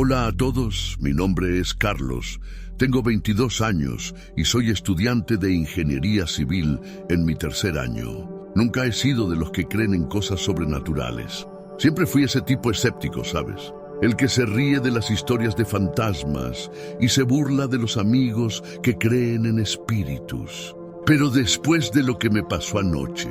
Hola a todos, mi nombre es Carlos, tengo 22 años y soy estudiante de Ingeniería Civil en mi tercer año. Nunca he sido de los que creen en cosas sobrenaturales. Siempre fui ese tipo escéptico, ¿sabes? El que se ríe de las historias de fantasmas y se burla de los amigos que creen en espíritus. Pero después de lo que me pasó anoche,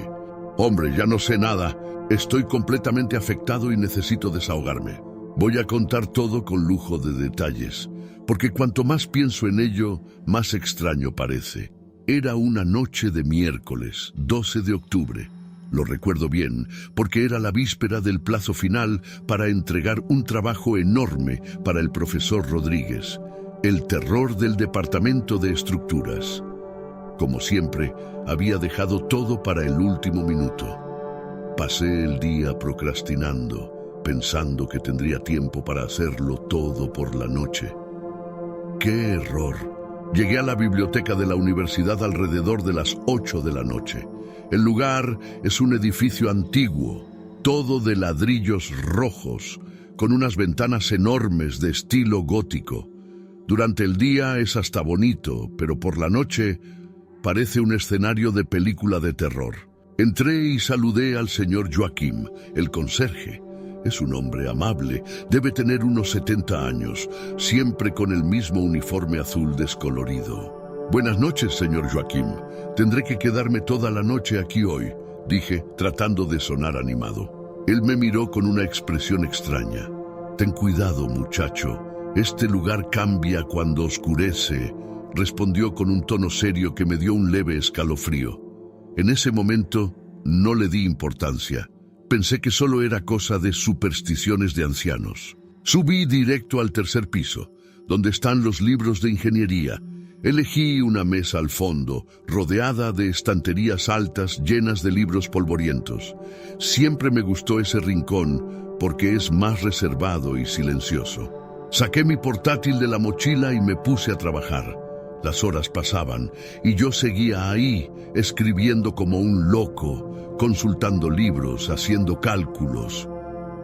hombre, ya no sé nada, estoy completamente afectado y necesito desahogarme. Voy a contar todo con lujo de detalles, porque cuanto más pienso en ello, más extraño parece. Era una noche de miércoles, 12 de octubre. Lo recuerdo bien, porque era la víspera del plazo final para entregar un trabajo enorme para el profesor Rodríguez, el terror del departamento de estructuras. Como siempre, había dejado todo para el último minuto. Pasé el día procrastinando, pensando que tendría tiempo para hacerlo todo por la noche. ¡Qué error! Llegué a la biblioteca de la universidad alrededor de las 8 de la noche. El lugar es un edificio antiguo, todo de ladrillos rojos, con unas ventanas enormes de estilo gótico. Durante el día es hasta bonito, pero por la noche parece un escenario de película de terror. Entré y saludé al señor Joaquim, el conserje. Es un hombre amable, debe tener unos 70 años, siempre con el mismo uniforme azul descolorido. Buenas noches, señor Joaquim. Tendré que quedarme toda la noche aquí hoy, dije, tratando de sonar animado. Él me miró con una expresión extraña. Ten cuidado, muchacho. Este lugar cambia cuando oscurece, respondió con un tono serio que me dio un leve escalofrío. En ese momento no le di importancia. Pensé que solo era cosa de supersticiones de ancianos. Subí directo al tercer piso, donde están los libros de ingeniería. Elegí una mesa al fondo, rodeada de estanterías altas llenas de libros polvorientos. Siempre me gustó ese rincón porque es más reservado y silencioso. Saqué mi portátil de la mochila y me puse a trabajar. Las horas pasaban y yo seguía ahí, escribiendo como un loco, consultando libros, haciendo cálculos.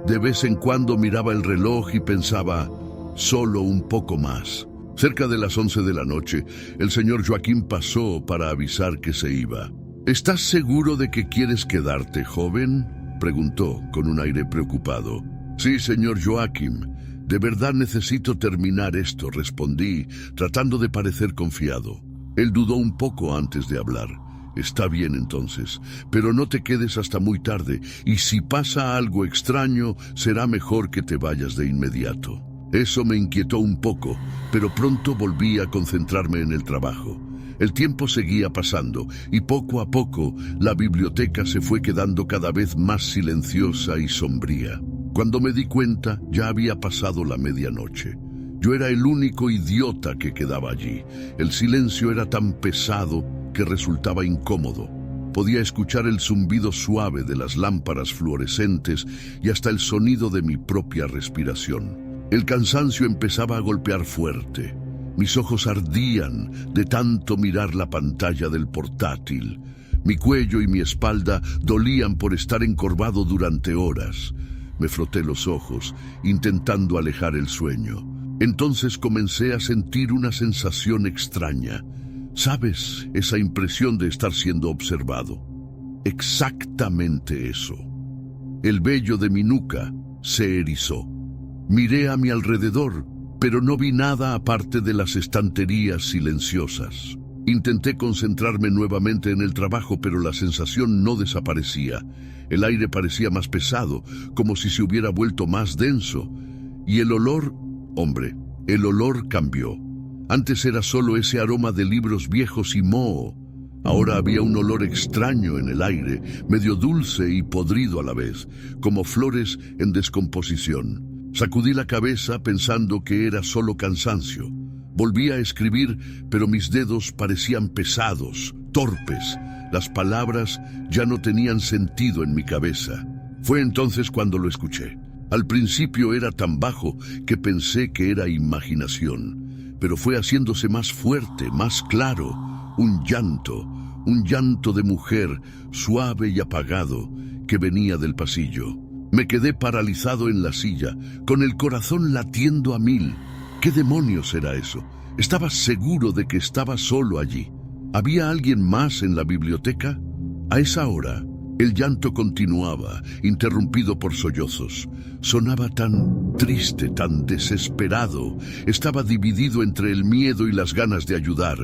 De vez en cuando miraba el reloj y pensaba, solo un poco más. Cerca de las 11 de la noche, el señor Joaquim pasó para avisar que se iba. ¿Estás seguro de que quieres quedarte, joven?, preguntó con un aire preocupado. Sí, señor Joaquim. De verdad necesito terminar esto, respondí, tratando de parecer confiado. Él dudó un poco antes de hablar. Está bien entonces, pero no te quedes hasta muy tarde, y si pasa algo extraño, será mejor que te vayas de inmediato. Eso me inquietó un poco, pero pronto volví a concentrarme en el trabajo. El tiempo seguía pasando, y poco a poco la biblioteca se fue quedando cada vez más silenciosa y sombría. Cuando me di cuenta, ya había pasado la medianoche. Yo era el único idiota que quedaba allí. El silencio era tan pesado que resultaba incómodo. Podía escuchar el zumbido suave de las lámparas fluorescentes y hasta el sonido de mi propia respiración. El cansancio empezaba a golpear fuerte. Mis ojos ardían de tanto mirar la pantalla del portátil. Mi cuello y mi espalda dolían por estar encorvado durante horas. Me froté los ojos, intentando alejar el sueño. Entonces comencé a sentir una sensación extraña. ¿Sabes? Esa impresión de estar siendo observado. Exactamente eso. El vello de mi nuca se erizó. Miré a mi alrededor, pero no vi nada aparte de las estanterías silenciosas. Intenté concentrarme nuevamente en el trabajo, pero la sensación no desaparecía. El aire parecía más pesado, como si se hubiera vuelto más denso. Y el olor, hombre, el olor cambió. Antes era solo ese aroma de libros viejos y moho. Ahora había un olor extraño en el aire, medio dulce y podrido a la vez, como flores en descomposición. Sacudí la cabeza pensando que era solo cansancio. Volví a escribir, pero mis dedos parecían pesados, torpes. Las palabras ya no tenían sentido en mi cabeza. Fue entonces cuando lo escuché. Al principio era tan bajo que pensé que era imaginación, pero fue haciéndose más fuerte, más claro. Un llanto de mujer, suave y apagado, que venía del pasillo. Me quedé paralizado en la silla, con el corazón latiendo a 1000. ¿Qué demonios era eso? Estaba seguro de que estaba solo allí. ¿Había alguien más en la biblioteca? A esa hora, el llanto continuaba, interrumpido por sollozos. Sonaba tan triste, tan desesperado. Estaba dividido entre el miedo y las ganas de ayudar.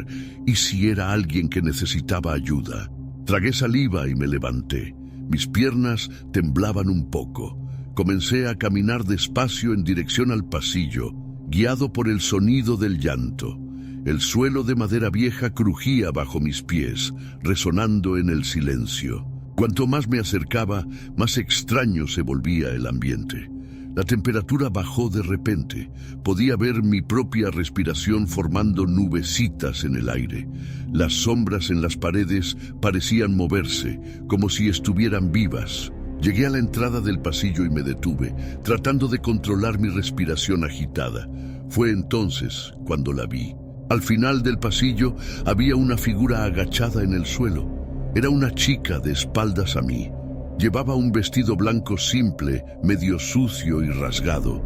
¿Y si era alguien que necesitaba ayuda? Tragué saliva y me levanté. Mis piernas temblaban un poco. Comencé a caminar despacio en dirección al pasillo, guiado por el sonido del llanto. El suelo de madera vieja crujía bajo mis pies, resonando en el silencio. Cuanto más me acercaba, más extraño se volvía el ambiente. La temperatura bajó de repente. Podía ver mi propia respiración formando nubecitas en el aire. Las sombras en las paredes parecían moverse, como si estuvieran vivas. Llegué a la entrada del pasillo y me detuve, tratando de controlar mi respiración agitada. Fue entonces cuando la vi. Al final del pasillo había una figura agachada en el suelo. Era una chica de espaldas a mí. Llevaba un vestido blanco simple, medio sucio y rasgado.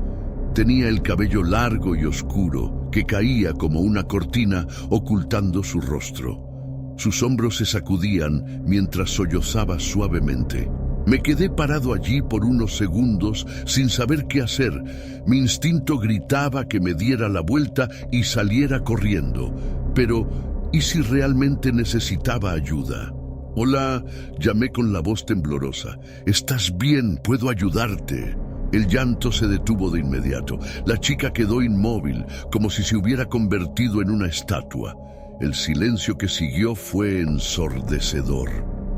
Tenía el cabello largo y oscuro, que caía como una cortina ocultando su rostro. Sus hombros se sacudían mientras sollozaba suavemente. Me quedé parado allí por unos segundos sin saber qué hacer. Mi instinto gritaba que me diera la vuelta y saliera corriendo. Pero, ¿y si realmente necesitaba ayuda? «Hola», llamé con la voz temblorosa. «¿Estás bien? ¿Puedo ayudarte?» El llanto se detuvo de inmediato. La chica quedó inmóvil, como si se hubiera convertido en una estatua. El silencio que siguió fue ensordecedor.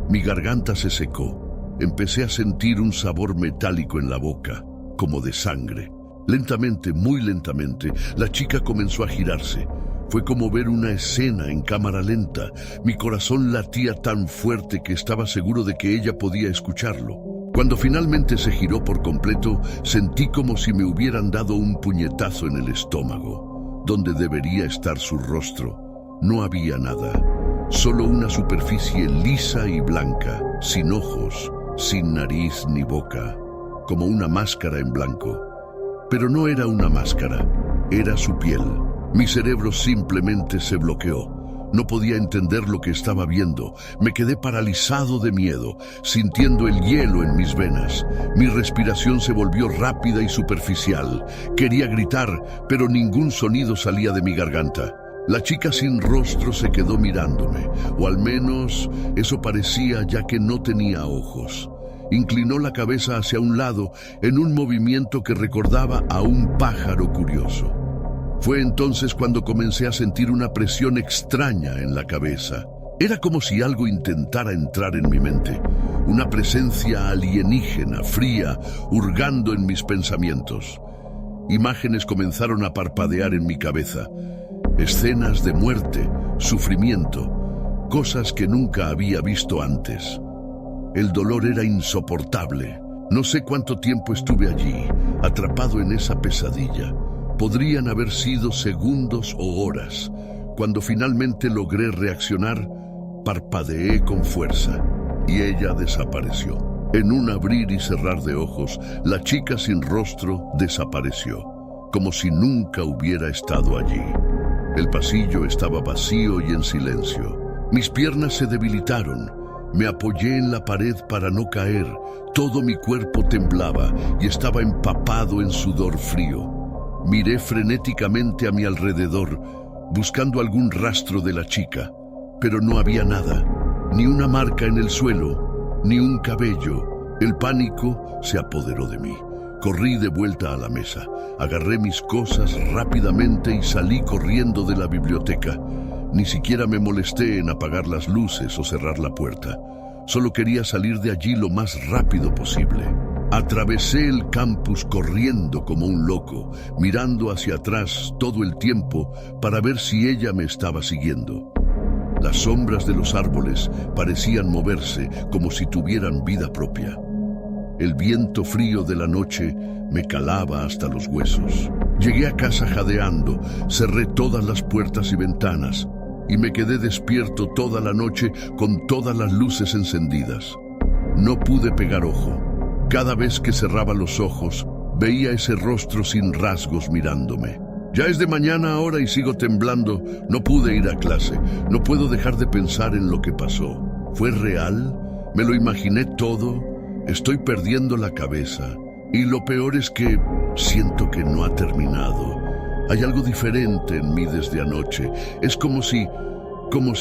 Mi garganta se secó. Empecé a sentir un sabor metálico en la boca, como de sangre. Lentamente, muy lentamente, la chica comenzó a girarse. Fue como ver una escena en cámara lenta. Mi corazón latía tan fuerte que estaba seguro de que ella podía escucharlo. Cuando finalmente se giró por completo, sentí como si me hubieran dado un puñetazo en el estómago. Donde debería estar su rostro, no había nada. Solo una superficie lisa y blanca, sin ojos, sin nariz ni boca, como una máscara en blanco. Pero no era una máscara, era su piel. Mi cerebro simplemente se bloqueó. No podía entender lo que estaba viendo. Me quedé paralizado de miedo, sintiendo el hielo en mis venas. Mi respiración se volvió rápida y superficial. Quería gritar, pero ningún sonido salía de mi garganta. La chica sin rostro se quedó mirándome, o al menos eso parecía, ya que no tenía ojos. Inclinó la cabeza hacia un lado en un movimiento que recordaba a un pájaro curioso. Fue entonces cuando comencé a sentir una presión extraña en la cabeza. Era como si algo intentara entrar en mi mente. Una presencia alienígena, fría, hurgando en mis pensamientos. Imágenes comenzaron a parpadear en mi cabeza. Escenas de muerte, sufrimiento, cosas que nunca había visto antes. El dolor era insoportable. No sé cuánto tiempo estuve allí, atrapado en esa pesadilla. Podrían haber sido segundos o horas. Cuando finalmente logré reaccionar, parpadeé con fuerza y ella desapareció. En un abrir y cerrar de ojos, la chica sin rostro desapareció, como si nunca hubiera estado allí. El pasillo estaba vacío y en silencio. Mis piernas se debilitaron. Me apoyé en la pared para no caer. Todo mi cuerpo temblaba y estaba empapado en sudor frío. Miré frenéticamente a mi alrededor, buscando algún rastro de la chica, pero no había nada, ni una marca en el suelo, ni un cabello. El pánico se apoderó de mí. Corrí de vuelta a la mesa, agarré mis cosas rápidamente y salí corriendo de la biblioteca. Ni siquiera me molesté en apagar las luces o cerrar la puerta. Solo quería salir de allí lo más rápido posible. Atravesé el campus corriendo como un loco, mirando hacia atrás todo el tiempo para ver si ella me estaba siguiendo. Las sombras de los árboles parecían moverse como si tuvieran vida propia. El viento frío de la noche me calaba hasta los huesos. Llegué a casa jadeando, cerré todas las puertas y ventanas y me quedé despierto toda la noche con todas las luces encendidas. No pude pegar ojo. Cada vez que cerraba los ojos, veía ese rostro sin rasgos mirándome. Ya es de mañana ahora y sigo temblando. No pude ir a clase. No puedo dejar de pensar en lo que pasó. ¿Fue real? ¿Me lo imaginé todo? Estoy perdiendo la cabeza. Y lo peor es que siento que no ha terminado. Hay algo diferente en mí desde anoche. Es como si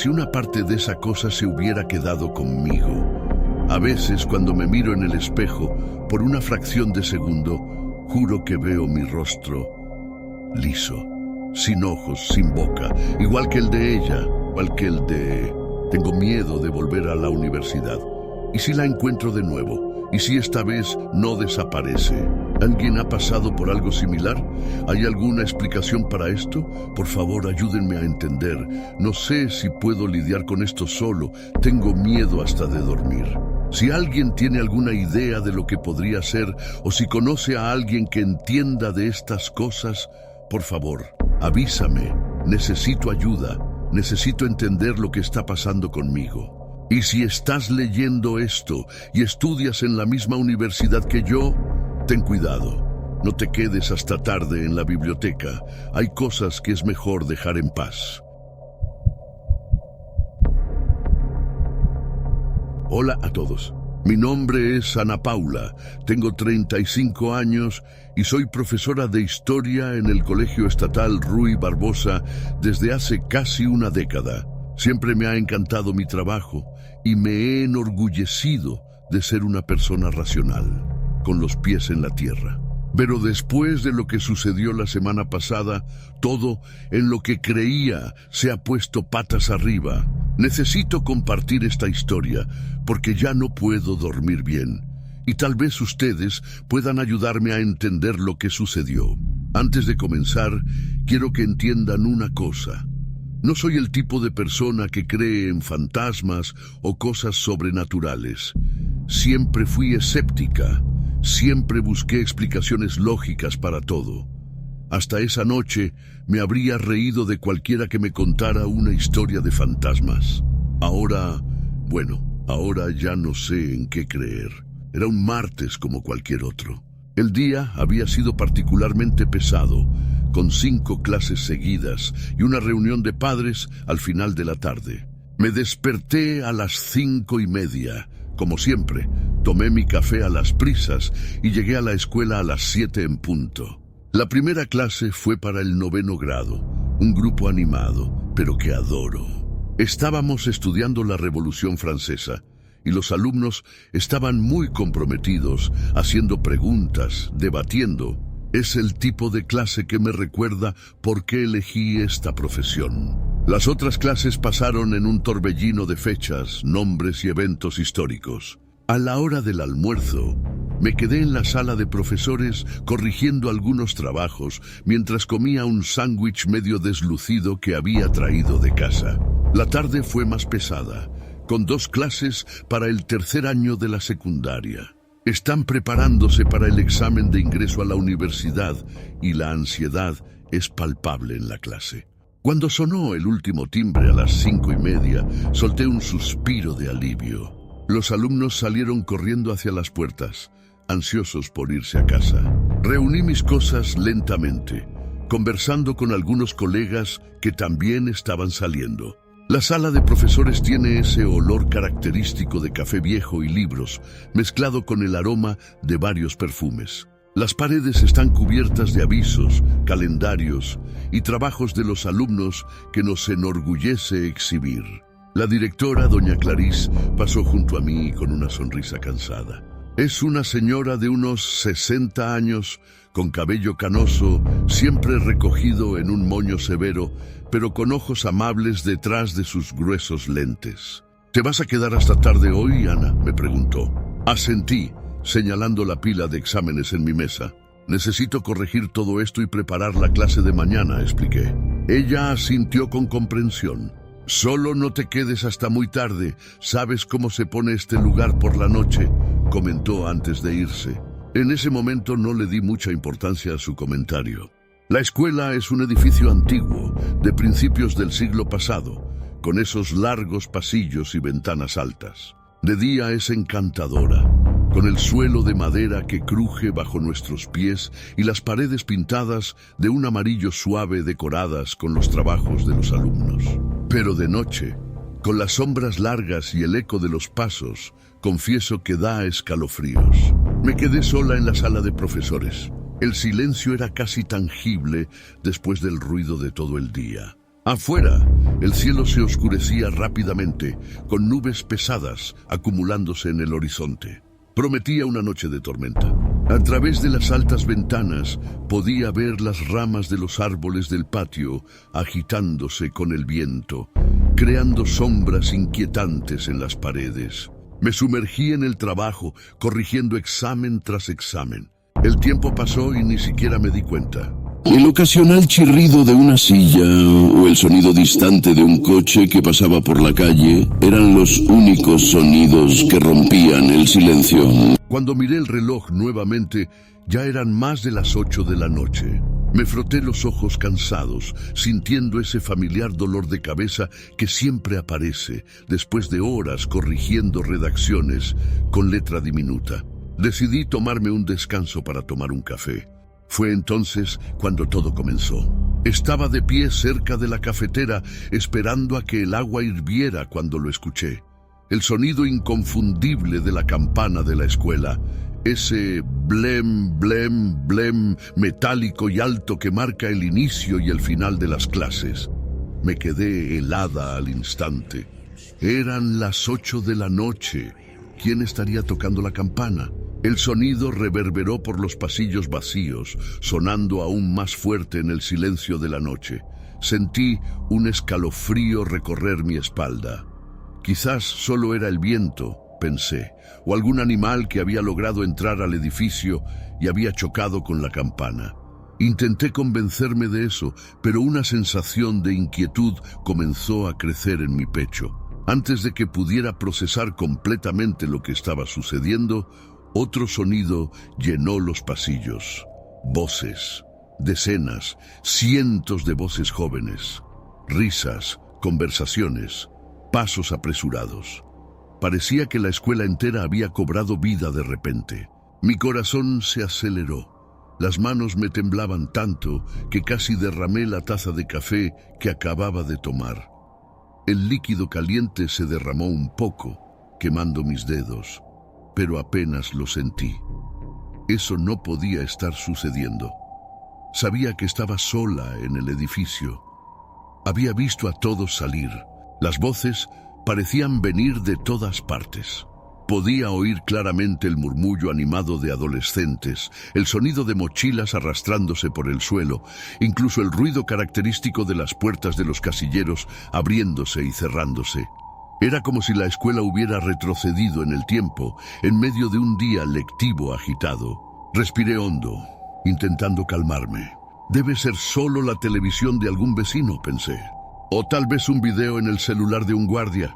una parte de esa cosa se hubiera quedado conmigo. A veces, cuando me miro en el espejo, por una fracción de segundo, juro que veo mi rostro liso, sin ojos, sin boca, igual que el de ella, igual que el de... Tengo miedo de volver a la universidad. ¿Y si la encuentro de nuevo? ¿Y si esta vez no desaparece? ¿Alguien ha pasado por algo similar? ¿Hay alguna explicación para esto? Por favor, ayúdenme a entender. No sé si puedo lidiar con esto solo. Tengo miedo hasta de dormir. Si alguien tiene alguna idea de lo que podría ser, o si conoce a alguien que entienda de estas cosas, por favor, avísame. Necesito ayuda. Necesito entender lo que está pasando conmigo. Y si estás leyendo esto y estudias en la misma universidad que yo, ten cuidado. No te quedes hasta tarde en la biblioteca. Hay cosas que es mejor dejar en paz. Hola a todos. Mi nombre es Ana Paula, tengo 35 años y soy profesora de historia en el Colegio Estatal Ruy Barbosa desde hace casi una década. Siempre me ha encantado mi trabajo y me he enorgullecido de ser una persona racional, con los pies en la tierra. Pero después de lo que sucedió la semana pasada, todo en lo que creía se ha puesto patas arriba. Necesito compartir esta historia porque ya no puedo dormir bien. Y tal vez ustedes puedan ayudarme a entender lo que sucedió. Antes de comenzar, quiero que entiendan una cosa. No soy el tipo de persona que cree en fantasmas o cosas sobrenaturales. Siempre fui escéptica. Siempre busqué explicaciones lógicas para todo. Hasta esa noche me habría reído de cualquiera que me contara una historia de fantasmas. Ahora ya no sé en qué creer. Era un martes como cualquier otro. El día había sido particularmente pesado, con 5 clases seguidas y una reunión de padres al final de la tarde. Me desperté a las 5:30. Como siempre, tomé mi café a las prisas y llegué a la escuela a las 7 en punto. La primera clase fue para el 9º grado, un grupo animado, pero que adoro. Estábamos estudiando la Revolución Francesa y los alumnos estaban muy comprometidos, haciendo preguntas, debatiendo. Es el tipo de clase que me recuerda por qué elegí esta profesión. Las otras clases pasaron en un torbellino de fechas, nombres y eventos históricos. A la hora del almuerzo, me quedé en la sala de profesores corrigiendo algunos trabajos mientras comía un sándwich medio deslucido que había traído de casa. La tarde fue más pesada, con 2 clases para el 3er año de la secundaria. Están preparándose para el examen de ingreso a la universidad y la ansiedad es palpable en la clase. Cuando sonó el último timbre a las 5:30, solté un suspiro de alivio. Los alumnos salieron corriendo hacia las puertas, ansiosos por irse a casa. Reuní mis cosas lentamente, conversando con algunos colegas que también estaban saliendo. La sala de profesores tiene ese olor característico de café viejo y libros, mezclado con el aroma de varios perfumes. Las paredes están cubiertas de avisos, calendarios y trabajos de los alumnos que nos enorgullece exhibir. La directora, doña Clarice, pasó junto a mí con una sonrisa cansada. Es una señora de unos 60 años, con cabello canoso, siempre recogido en un moño severo, pero con ojos amables detrás de sus gruesos lentes. ¿Te vas a quedar hasta tarde hoy, Ana?, me preguntó. Asentí, señalando la pila de exámenes en mi mesa. Necesito corregir todo esto y preparar la clase de mañana, expliqué. Ella asintió con comprensión. Solo no te quedes hasta muy tarde. ¿Sabes cómo se pone este lugar por la noche?, comentó antes de irse. En ese momento no le di mucha importancia a su comentario. La escuela es un edificio antiguo, de principios del siglo pasado, con esos largos pasillos y ventanas altas. De día es encantadora, con el suelo de madera que cruje bajo nuestros pies y las paredes pintadas de un amarillo suave decoradas con los trabajos de los alumnos. Pero de noche, con las sombras largas y el eco de los pasos, confieso que da escalofríos. Me quedé sola en la sala de profesores. El silencio era casi tangible después del ruido de todo el día. Afuera, el cielo se oscurecía rápidamente, con nubes pesadas acumulándose en el horizonte. Prometía una noche de tormenta. A través de las altas ventanas podía ver las ramas de los árboles del patio agitándose con el viento, creando sombras inquietantes en las paredes. Me sumergí en el trabajo, corrigiendo examen tras examen. El tiempo pasó y ni siquiera me di cuenta. El ocasional chirrido de una silla o el sonido distante de un coche que pasaba por la calle eran los únicos sonidos que rompían el silencio. Cuando miré el reloj nuevamente, ya eran más de las 8 de la noche. Me froté los ojos cansados, sintiendo ese familiar dolor de cabeza que siempre aparece después de horas corrigiendo redacciones con letra diminuta. Decidí tomarme un descanso para tomar un café. Fue entonces cuando todo comenzó. Estaba de pie cerca de la cafetera, esperando a que el agua hirviera cuando lo escuché. El sonido inconfundible de la campana de la escuela, ese blem, blem, blem metálico y alto que marca el inicio y el final de las clases. Me quedé helada al instante. Eran las 8 de la noche. ¿Quién estaría tocando la campana? El sonido reverberó por los pasillos vacíos, sonando aún más fuerte en el silencio de la noche. Sentí un escalofrío recorrer mi espalda. Quizás solo era el viento, pensé, o algún animal que había logrado entrar al edificio y había chocado con la campana. Intenté convencerme de eso, pero una sensación de inquietud comenzó a crecer en mi pecho. Antes de que pudiera procesar completamente lo que estaba sucediendo, otro sonido llenó los pasillos. Voces, decenas, cientos de voces jóvenes, risas, conversaciones, pasos apresurados. Parecía que la escuela entera había cobrado vida de repente. Mi corazón se aceleró. Las manos me temblaban tanto que casi derramé la taza de café que acababa de tomar. El líquido caliente se derramó un poco, quemando mis dedos, pero apenas lo sentí. Eso no podía estar sucediendo. Sabía que estaba sola en el edificio. Había visto a todos salir. Las voces parecían venir de todas partes. Podía oír claramente el murmullo animado de adolescentes, el sonido de mochilas arrastrándose por el suelo, incluso el ruido característico de las puertas de los casilleros abriéndose y cerrándose. Era como si la escuela hubiera retrocedido en el tiempo, en medio de un día lectivo agitado. Respiré hondo, intentando calmarme. Debe ser solo la televisión de algún vecino, pensé. O tal vez un video en el celular de un guardia.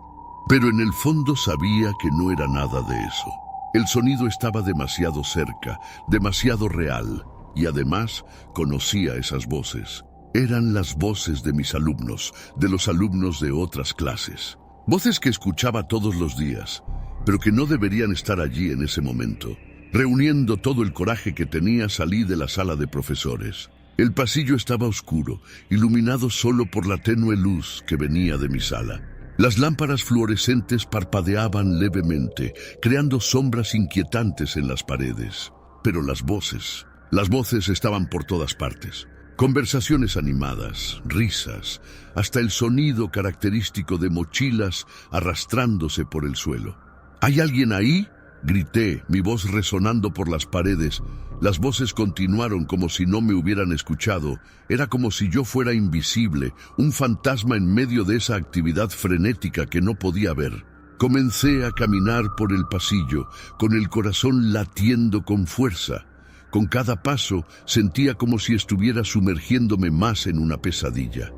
Pero en el fondo sabía que no era nada de eso. El sonido estaba demasiado cerca, demasiado real, y además conocía esas voces. Eran las voces de mis alumnos, de los alumnos de otras clases. Voces que escuchaba todos los días, pero que no deberían estar allí en ese momento. Reuniendo todo el coraje que tenía, salí de la sala de profesores. El pasillo estaba oscuro, iluminado solo por la tenue luz que venía de mi sala. Las lámparas fluorescentes parpadeaban levemente, creando sombras inquietantes en las paredes. Pero las voces estaban por todas partes. Conversaciones animadas, risas, hasta el sonido característico de mochilas arrastrándose por el suelo. ¿Hay alguien ahí?, grité, mi voz resonando por las paredes. Las voces continuaron como si no me hubieran escuchado. Era como si yo fuera invisible, un fantasma en medio de esa actividad frenética que no podía ver. Comencé a caminar por el pasillo, con el corazón latiendo con fuerza. Con cada paso sentía como si estuviera sumergiéndome más en una pesadilla.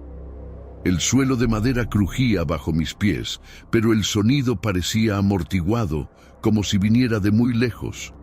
El suelo de madera crujía bajo mis pies, pero el sonido parecía amortiguado, como si viniera de muy lejos.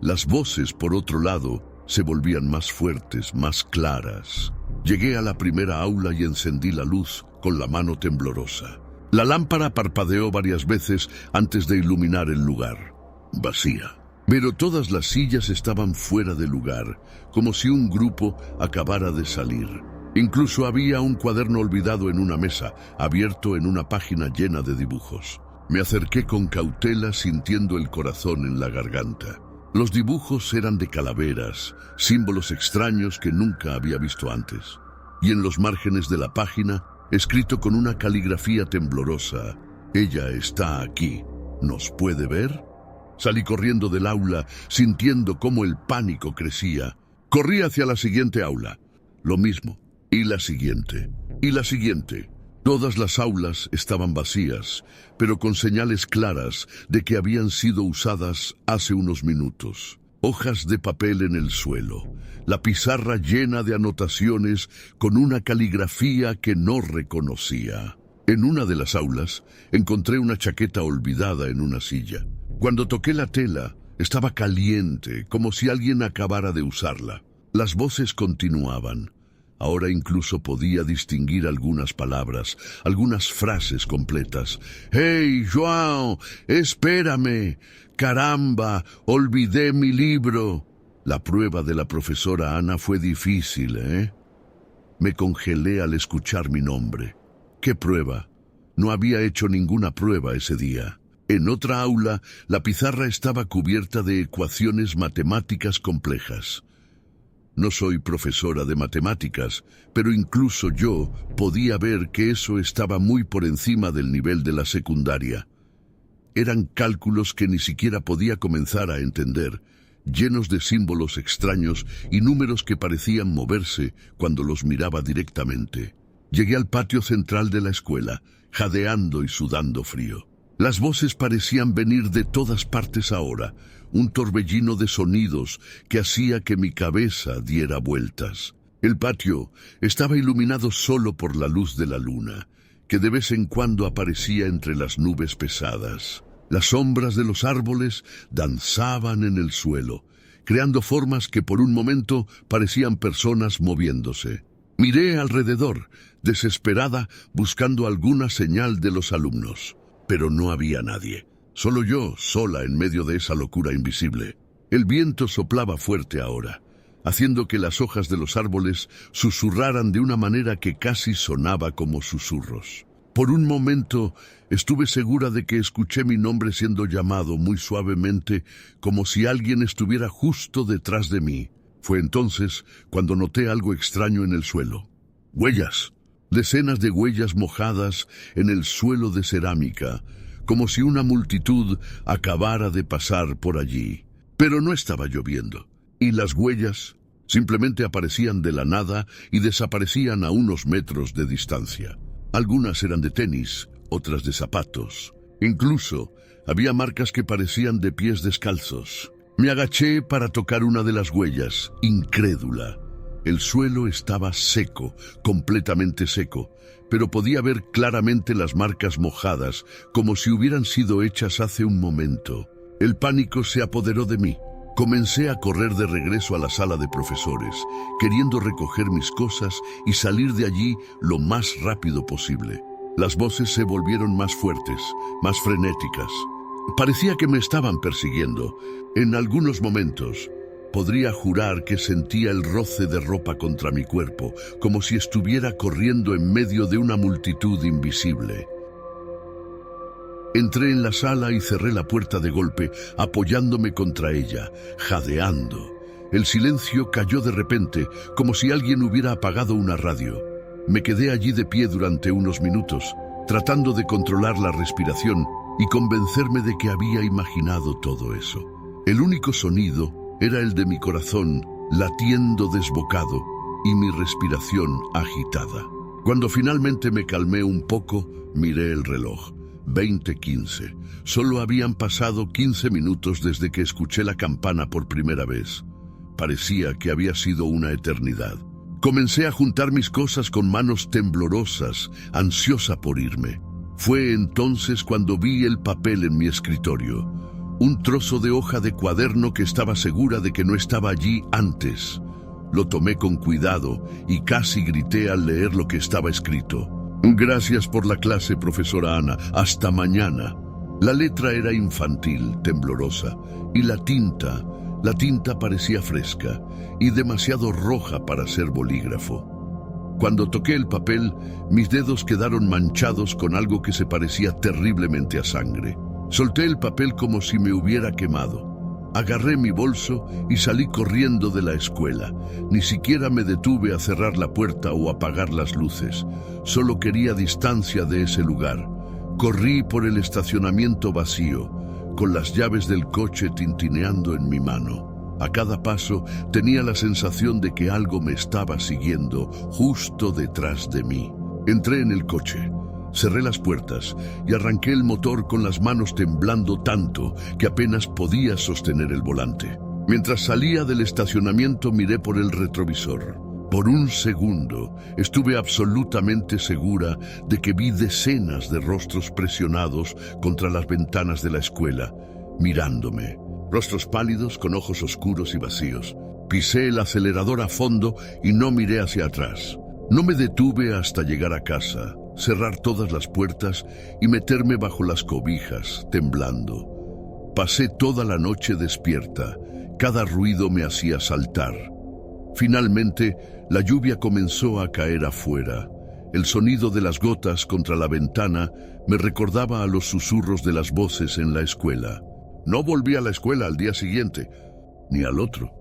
Las voces, por otro lado, se volvían más fuertes, más claras. Llegué a la primera aula y encendí la luz con la mano temblorosa. La lámpara parpadeó varias veces antes de iluminar el lugar. Vacía. Pero todas las sillas estaban fuera de lugar, como si un grupo acabara de salir. Incluso había un cuaderno olvidado en una mesa, abierto en una página llena de dibujos. Me acerqué con cautela, sintiendo el corazón en la garganta. Los dibujos eran de calaveras, símbolos extraños que nunca había visto antes. Y en los márgenes de la página, escrito con una caligrafía temblorosa: «Ella está aquí. ¿Nos puede ver?». Salí corriendo del aula, sintiendo cómo el pánico crecía. Corrí hacia la siguiente aula. Lo mismo. Y la siguiente. Y la siguiente. Todas las aulas estaban vacías, pero con señales claras de que habían sido usadas hace unos minutos. Hojas de papel en el suelo. La pizarra llena de anotaciones con una caligrafía que no reconocía. En una de las aulas encontré una chaqueta olvidada en una silla. Cuando toqué la tela, estaba caliente, como si alguien acabara de usarla. Las voces continuaban. Ahora incluso podía distinguir algunas palabras, algunas frases completas. «¡Hey, João! ¡Espérame! ¡Caramba! ¡Olvidé mi libro!». La prueba de la profesora Ana fue difícil, ¿eh? Me congelé al escuchar mi nombre. ¿Qué prueba? No había hecho ninguna prueba ese día. En otra aula, la pizarra estaba cubierta de ecuaciones matemáticas complejas. No soy profesora de matemáticas, pero incluso yo podía ver que eso estaba muy por encima del nivel de la secundaria. Eran cálculos que ni siquiera podía comenzar a entender, llenos de símbolos extraños y números que parecían moverse cuando los miraba directamente. Llegué al patio central de la escuela, jadeando y sudando frío. Las voces parecían venir de todas partes ahora, un torbellino de sonidos que hacía que mi cabeza diera vueltas. El patio estaba iluminado solo por la luz de la luna, que de vez en cuando aparecía entre las nubes pesadas. Las sombras de los árboles danzaban en el suelo, creando formas que por un momento parecían personas moviéndose. Miré alrededor, desesperada, buscando alguna señal de los alumnos. Pero no había nadie. Solo yo, sola en medio de esa locura invisible. El viento soplaba fuerte ahora, haciendo que las hojas de los árboles susurraran de una manera que casi sonaba como susurros. Por un momento estuve segura de que escuché mi nombre siendo llamado muy suavemente, como si alguien estuviera justo detrás de mí. Fue entonces cuando noté algo extraño en el suelo. Huellas. Decenas de huellas mojadas en el suelo de cerámica, como si una multitud acabara de pasar por allí. Pero no estaba lloviendo, y las huellas simplemente aparecían de la nada y desaparecían a unos metros de distancia. Algunas eran de tenis, otras de zapatos. Incluso había marcas que parecían de pies descalzos. Me agaché para tocar una de las huellas, incrédula. El suelo estaba seco, completamente seco, pero podía ver claramente las marcas mojadas, como si hubieran sido hechas hace un momento. El pánico se apoderó de mí. Comencé a correr de regreso a la sala de profesores, queriendo recoger mis cosas y salir de allí lo más rápido posible. Las voces se volvieron más fuertes, más frenéticas. Parecía que me estaban persiguiendo. En algunos momentos podría jurar que sentía el roce de ropa contra mi cuerpo, como si estuviera corriendo en medio de una multitud invisible. Entré en la sala y cerré la puerta de golpe, apoyándome contra ella, jadeando. El silencio cayó de repente, como si alguien hubiera apagado una radio. Me quedé allí de pie durante unos minutos, tratando de controlar la respiración y convencerme de que había imaginado todo eso. El único sonido era el de mi corazón latiendo desbocado y mi respiración agitada. Cuando finalmente me calmé un poco, miré el reloj. 20:15. Solo habían pasado 15 minutos desde que escuché la campana por primera vez. Parecía que había sido una eternidad. Comencé a juntar mis cosas con manos temblorosas, ansiosa por irme. Fue entonces cuando vi el papel en mi escritorio. Un trozo de hoja de cuaderno que estaba segura de que no estaba allí antes. Lo tomé con cuidado y casi grité al leer lo que estaba escrito. Gracias por la clase, profesora Ana. Hasta mañana. La letra era infantil, temblorosa, y la tinta parecía fresca y demasiado roja para ser bolígrafo. Cuando toqué el papel, mis dedos quedaron manchados con algo que se parecía terriblemente a sangre. Solté el papel como si me hubiera quemado. Agarré mi bolso y salí corriendo de la escuela. Ni siquiera me detuve a cerrar la puerta o apagar las luces. Solo quería distancia de ese lugar. Corrí por el estacionamiento vacío, con las llaves del coche tintineando en mi mano. A cada paso tenía la sensación de que algo me estaba siguiendo justo detrás de mí. Entré en el coche, cerré las puertas y arranqué el motor con las manos temblando tanto que apenas podía sostener el volante. Mientras salía del estacionamiento miré por el retrovisor. Por un segundo estuve absolutamente segura de que vi decenas de rostros presionados contra las ventanas de la escuela, mirándome. Rostros pálidos con ojos oscuros y vacíos. Pisé el acelerador a fondo y no miré hacia atrás. No me detuve hasta llegar a casa, cerrar todas las puertas y meterme bajo las cobijas, temblando. Pasé toda la noche despierta. Cada ruido me hacía saltar. Finalmente, la lluvia comenzó a caer afuera. El sonido de las gotas contra la ventana me recordaba a los susurros de las voces en la escuela. No volví a la escuela al día siguiente, ni al otro.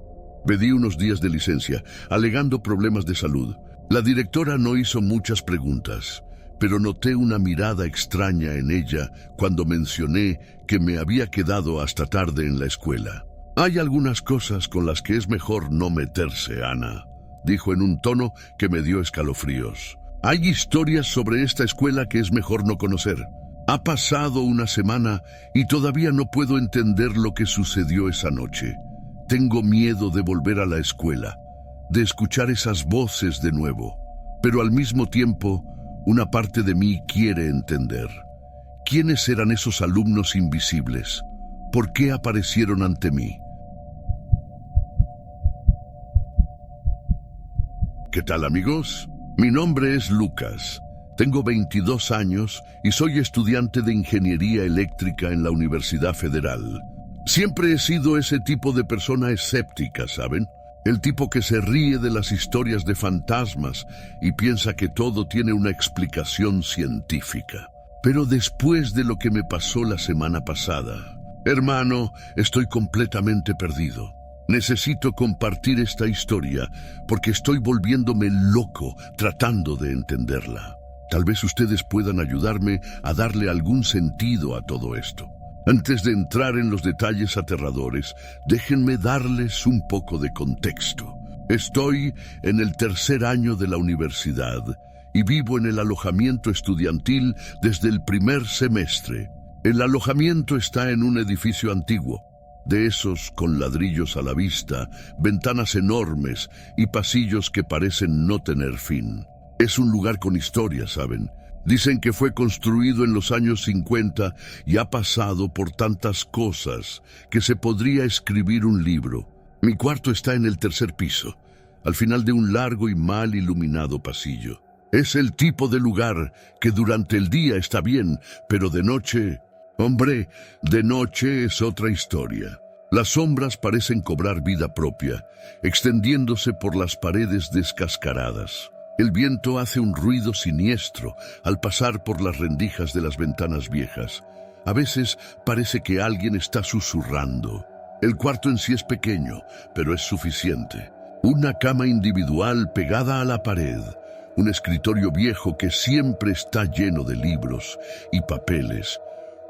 Pedí unos días de licencia, alegando problemas de salud. La directora no hizo muchas preguntas, pero noté una mirada extraña en ella cuando mencioné que me había quedado hasta tarde en la escuela. Hay algunas cosas con las que es mejor no meterse, Ana, dijo en un tono que me dio escalofríos. Hay historias sobre esta escuela que es mejor no conocer. Ha pasado una semana y todavía no puedo entender lo que sucedió esa noche. Tengo miedo de volver a la escuela, de escuchar esas voces de nuevo, pero al mismo tiempo, una parte de mí quiere entender. ¿Quiénes eran esos alumnos invisibles? ¿Por qué aparecieron ante mí? ¿Qué tal, amigos? Mi nombre es Lucas. Tengo 22 años y soy estudiante de Ingeniería Eléctrica en la Universidad Federal. Siempre he sido ese tipo de persona escéptica, ¿saben? El tipo que se ríe de las historias de fantasmas y piensa que todo tiene una explicación científica. Pero después de lo que me pasó la semana pasada, hermano, estoy completamente perdido. Necesito compartir esta historia porque estoy volviéndome loco tratando de entenderla. Tal vez ustedes puedan ayudarme a darle algún sentido a todo esto. Antes de entrar en los detalles aterradores, déjenme darles un poco de contexto. Estoy en el tercer año de la universidad y vivo en el alojamiento estudiantil desde el primer semestre. El alojamiento está en un edificio antiguo, de esos con ladrillos a la vista, ventanas enormes y pasillos que parecen no tener fin. Es un lugar con historia, ¿saben? Dicen que fue construido en los años 50 y ha pasado por tantas cosas que se podría escribir un libro. Mi cuarto está en el tercer piso, al final de un largo y mal iluminado pasillo. Es el tipo de lugar que durante el día está bien, pero de noche... Hombre, de noche es otra historia. Las sombras parecen cobrar vida propia, extendiéndose por las paredes descascaradas. El viento hace un ruido siniestro al pasar por las rendijas de las ventanas viejas. A veces parece que alguien está susurrando. El cuarto en sí es pequeño, pero es suficiente. Una cama individual pegada a la pared, un escritorio viejo que siempre está lleno de libros y papeles,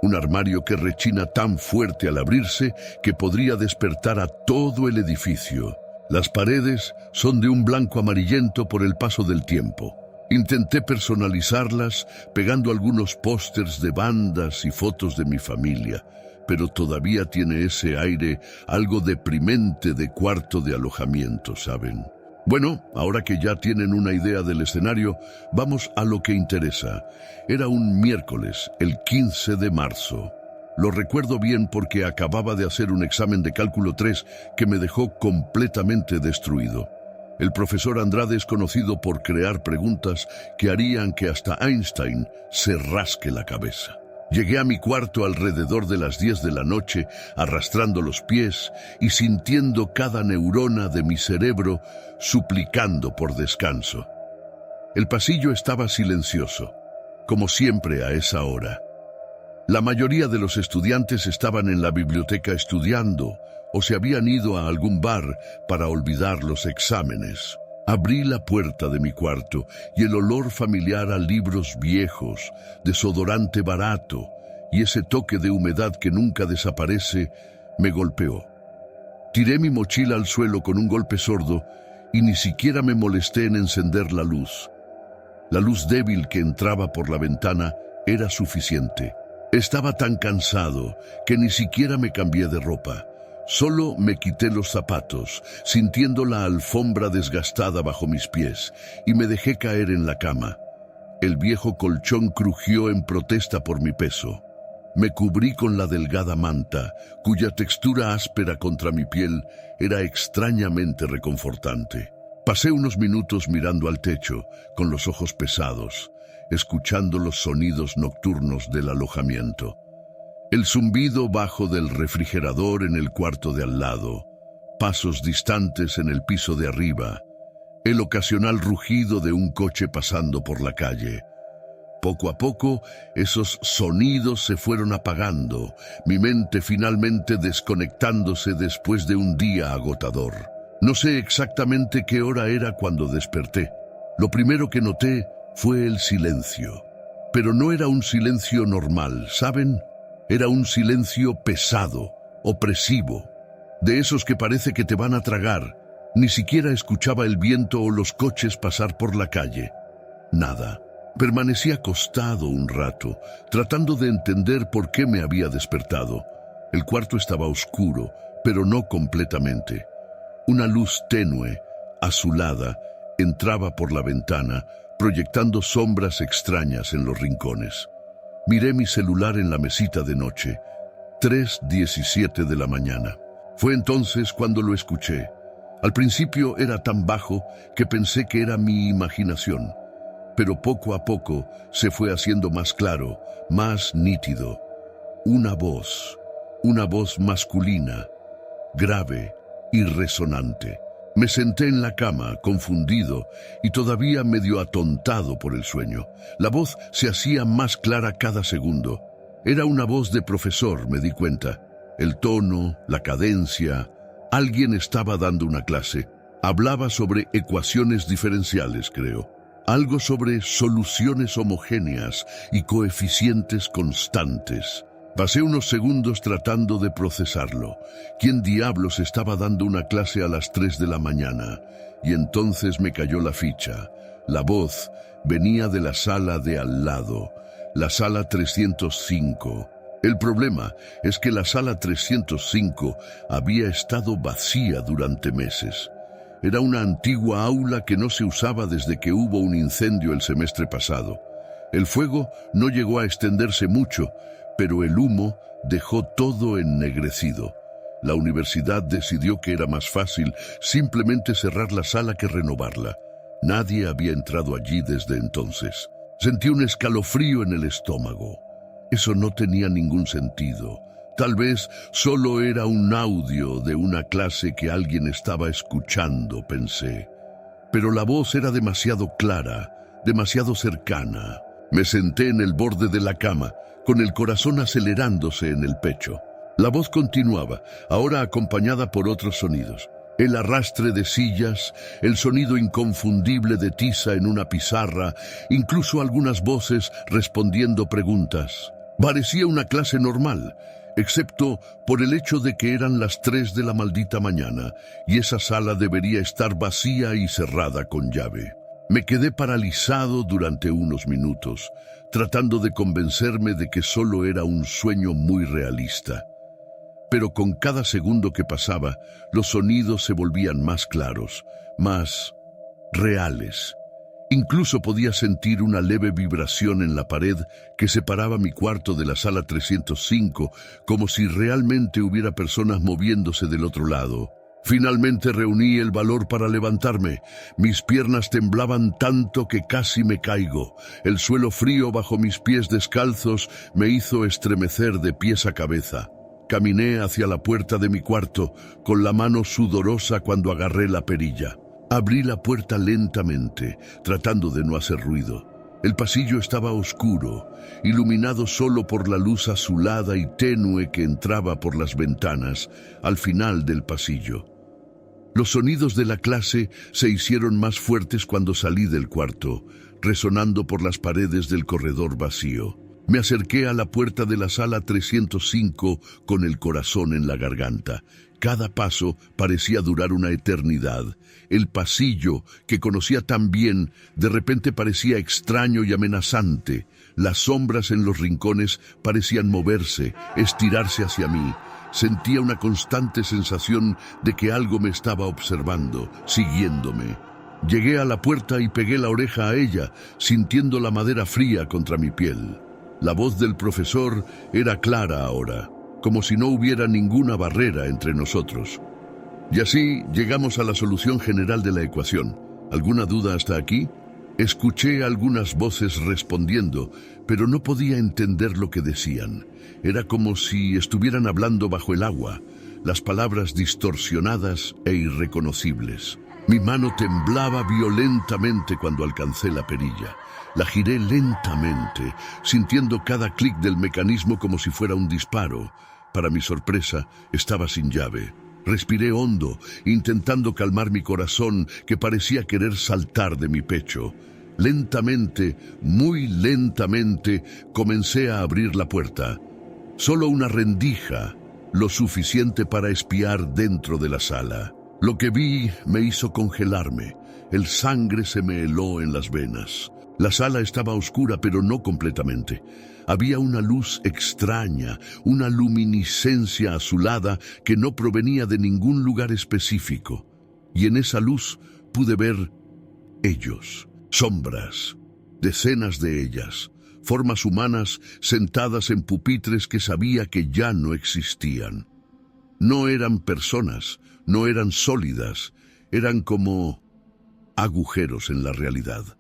un armario que rechina tan fuerte al abrirse que podría despertar a todo el edificio. Las paredes son de un blanco amarillento por el paso del tiempo. Intenté personalizarlas pegando algunos pósters de bandas y fotos de mi familia, pero todavía tiene ese aire algo deprimente de cuarto de alojamiento, ¿saben? Bueno, ahora que ya tienen una idea del escenario, vamos a lo que interesa. Era un miércoles, el 15 de marzo. Lo recuerdo bien porque acababa de hacer un examen de cálculo 3 que me dejó completamente destruido. El profesor Andrade es conocido por crear preguntas que harían que hasta Einstein se rasque la cabeza. Llegué a mi cuarto alrededor de las 10 de la noche, arrastrando los pies y sintiendo cada neurona de mi cerebro suplicando por descanso. El pasillo estaba silencioso, como siempre a esa hora. La mayoría de los estudiantes estaban en la biblioteca estudiando o se habían ido a algún bar para olvidar los exámenes. Abrí la puerta de mi cuarto y el olor familiar a libros viejos, desodorante barato y ese toque de humedad que nunca desaparece me golpeó. Tiré mi mochila al suelo con un golpe sordo y ni siquiera me molesté en encender la luz. La luz débil que entraba por la ventana era suficiente. Estaba tan cansado que ni siquiera me cambié de ropa. Solo me quité los zapatos, sintiendo la alfombra desgastada bajo mis pies, y me dejé caer en la cama. El viejo colchón crujió en protesta por mi peso. Me cubrí con la delgada manta, cuya textura áspera contra mi piel era extrañamente reconfortante. Pasé unos minutos mirando al techo, con los ojos pesados, escuchando los sonidos nocturnos del alojamiento. El zumbido bajo del refrigerador en el cuarto de al lado, pasos distantes en el piso de arriba, el ocasional rugido de un coche pasando por la calle. Poco a poco, esos sonidos se fueron apagando, mi mente finalmente desconectándose después de un día agotador. No sé exactamente qué hora era cuando desperté. Lo primero que noté fue el silencio. Pero no era un silencio normal, ¿saben? Era un silencio pesado, opresivo, de esos que parece que te van a tragar. Ni siquiera escuchaba el viento o los coches pasar por la calle. Nada. Permanecí acostado un rato, tratando de entender por qué me había despertado. El cuarto estaba oscuro, pero no completamente. Una luz tenue, azulada, entraba por la ventana, proyectando sombras extrañas en los rincones. Miré mi celular en la mesita de noche, 3:17 de la mañana. Fue entonces cuando lo escuché. Al principio era tan bajo que pensé que era mi imaginación, pero poco a poco se fue haciendo más claro, más nítido. Una voz masculina, grave y resonante. Me senté en la cama, confundido y todavía medio atontado por el sueño. La voz se hacía más clara cada segundo. Era una voz de profesor, me di cuenta. El tono, la cadencia. Alguien estaba dando una clase. Hablaba sobre ecuaciones diferenciales, creo. Algo sobre soluciones homogéneas y coeficientes constantes. Pasé unos segundos tratando de procesarlo. ¿Quién diablos estaba dando una clase a las 3 de la mañana? Y entonces me cayó la ficha. La voz venía de la sala de al lado, la sala 305. El problema es que la sala 305 había estado vacía durante meses. Era una antigua aula que no se usaba desde que hubo un incendio el semestre pasado. El fuego no llegó a extenderse mucho, pero el humo dejó todo ennegrecido. La universidad decidió que era más fácil simplemente cerrar la sala que renovarla. Nadie había entrado allí desde entonces. Sentí un escalofrío en el estómago. Eso no tenía ningún sentido. Tal vez solo era un audio de una clase que alguien estaba escuchando, pensé. Pero la voz era demasiado clara, demasiado cercana. Me senté en el borde de la cama, con el corazón acelerándose en el pecho. La voz continuaba, ahora acompañada por otros sonidos. El arrastre de sillas, el sonido inconfundible de tiza en una pizarra, incluso algunas voces respondiendo preguntas. Parecía una clase normal, excepto por el hecho de que eran las 3 de la maldita mañana, y esa sala debería estar vacía y cerrada con llave. Me quedé paralizado durante unos minutos, tratando de convencerme de que solo era un sueño muy realista. Pero con cada segundo que pasaba, los sonidos se volvían más claros, más reales. Incluso podía sentir una leve vibración en la pared que separaba mi cuarto de la sala 305, como si realmente hubiera personas moviéndose del otro lado. Finalmente reuní el valor para levantarme. Mis piernas temblaban tanto que casi me caigo. El suelo frío bajo mis pies descalzos me hizo estremecer de pies a cabeza. Caminé hacia la puerta de mi cuarto, con la mano sudorosa cuando agarré la perilla. Abrí la puerta lentamente, tratando de no hacer ruido. El pasillo estaba oscuro, iluminado solo por la luz azulada y tenue que entraba por las ventanas al final del pasillo. Los sonidos de la clase se hicieron más fuertes cuando salí del cuarto, resonando por las paredes del corredor vacío. Me acerqué a la puerta de la sala 305 con el corazón en la garganta. Cada paso parecía durar una eternidad. El pasillo, que conocía tan bien, de repente parecía extraño y amenazante. Las sombras en los rincones parecían moverse, estirarse hacia mí. Sentía una constante sensación de que algo me estaba observando, siguiéndome. Llegué a la puerta y pegué la oreja a ella, sintiendo la madera fría contra mi piel. La voz del profesor era clara ahora, como si no hubiera ninguna barrera entre nosotros. Y así llegamos a la solución general de la ecuación. ¿Alguna duda hasta aquí? Escuché algunas voces respondiendo, pero no podía entender lo que decían. Era como si estuvieran hablando bajo el agua, las palabras distorsionadas e irreconocibles. Mi mano temblaba violentamente cuando alcancé la perilla. La giré lentamente, sintiendo cada clic del mecanismo como si fuera un disparo. Para mi sorpresa, estaba sin llave. Respiré hondo, intentando calmar mi corazón que parecía querer saltar de mi pecho. Lentamente, muy lentamente, comencé a abrir la puerta. Solo una rendija, lo suficiente para espiar dentro de la sala. Lo que vi me hizo congelarme. El sangre se me heló en las venas. La sala estaba oscura, pero no completamente. Había una luz extraña, una luminiscencia azulada que no provenía de ningún lugar específico. Y en esa luz pude ver ellos, sombras, decenas de ellas, formas humanas sentadas en pupitres que sabía que ya no existían. No eran personas, no eran sólidas, eran como agujeros en la realidad.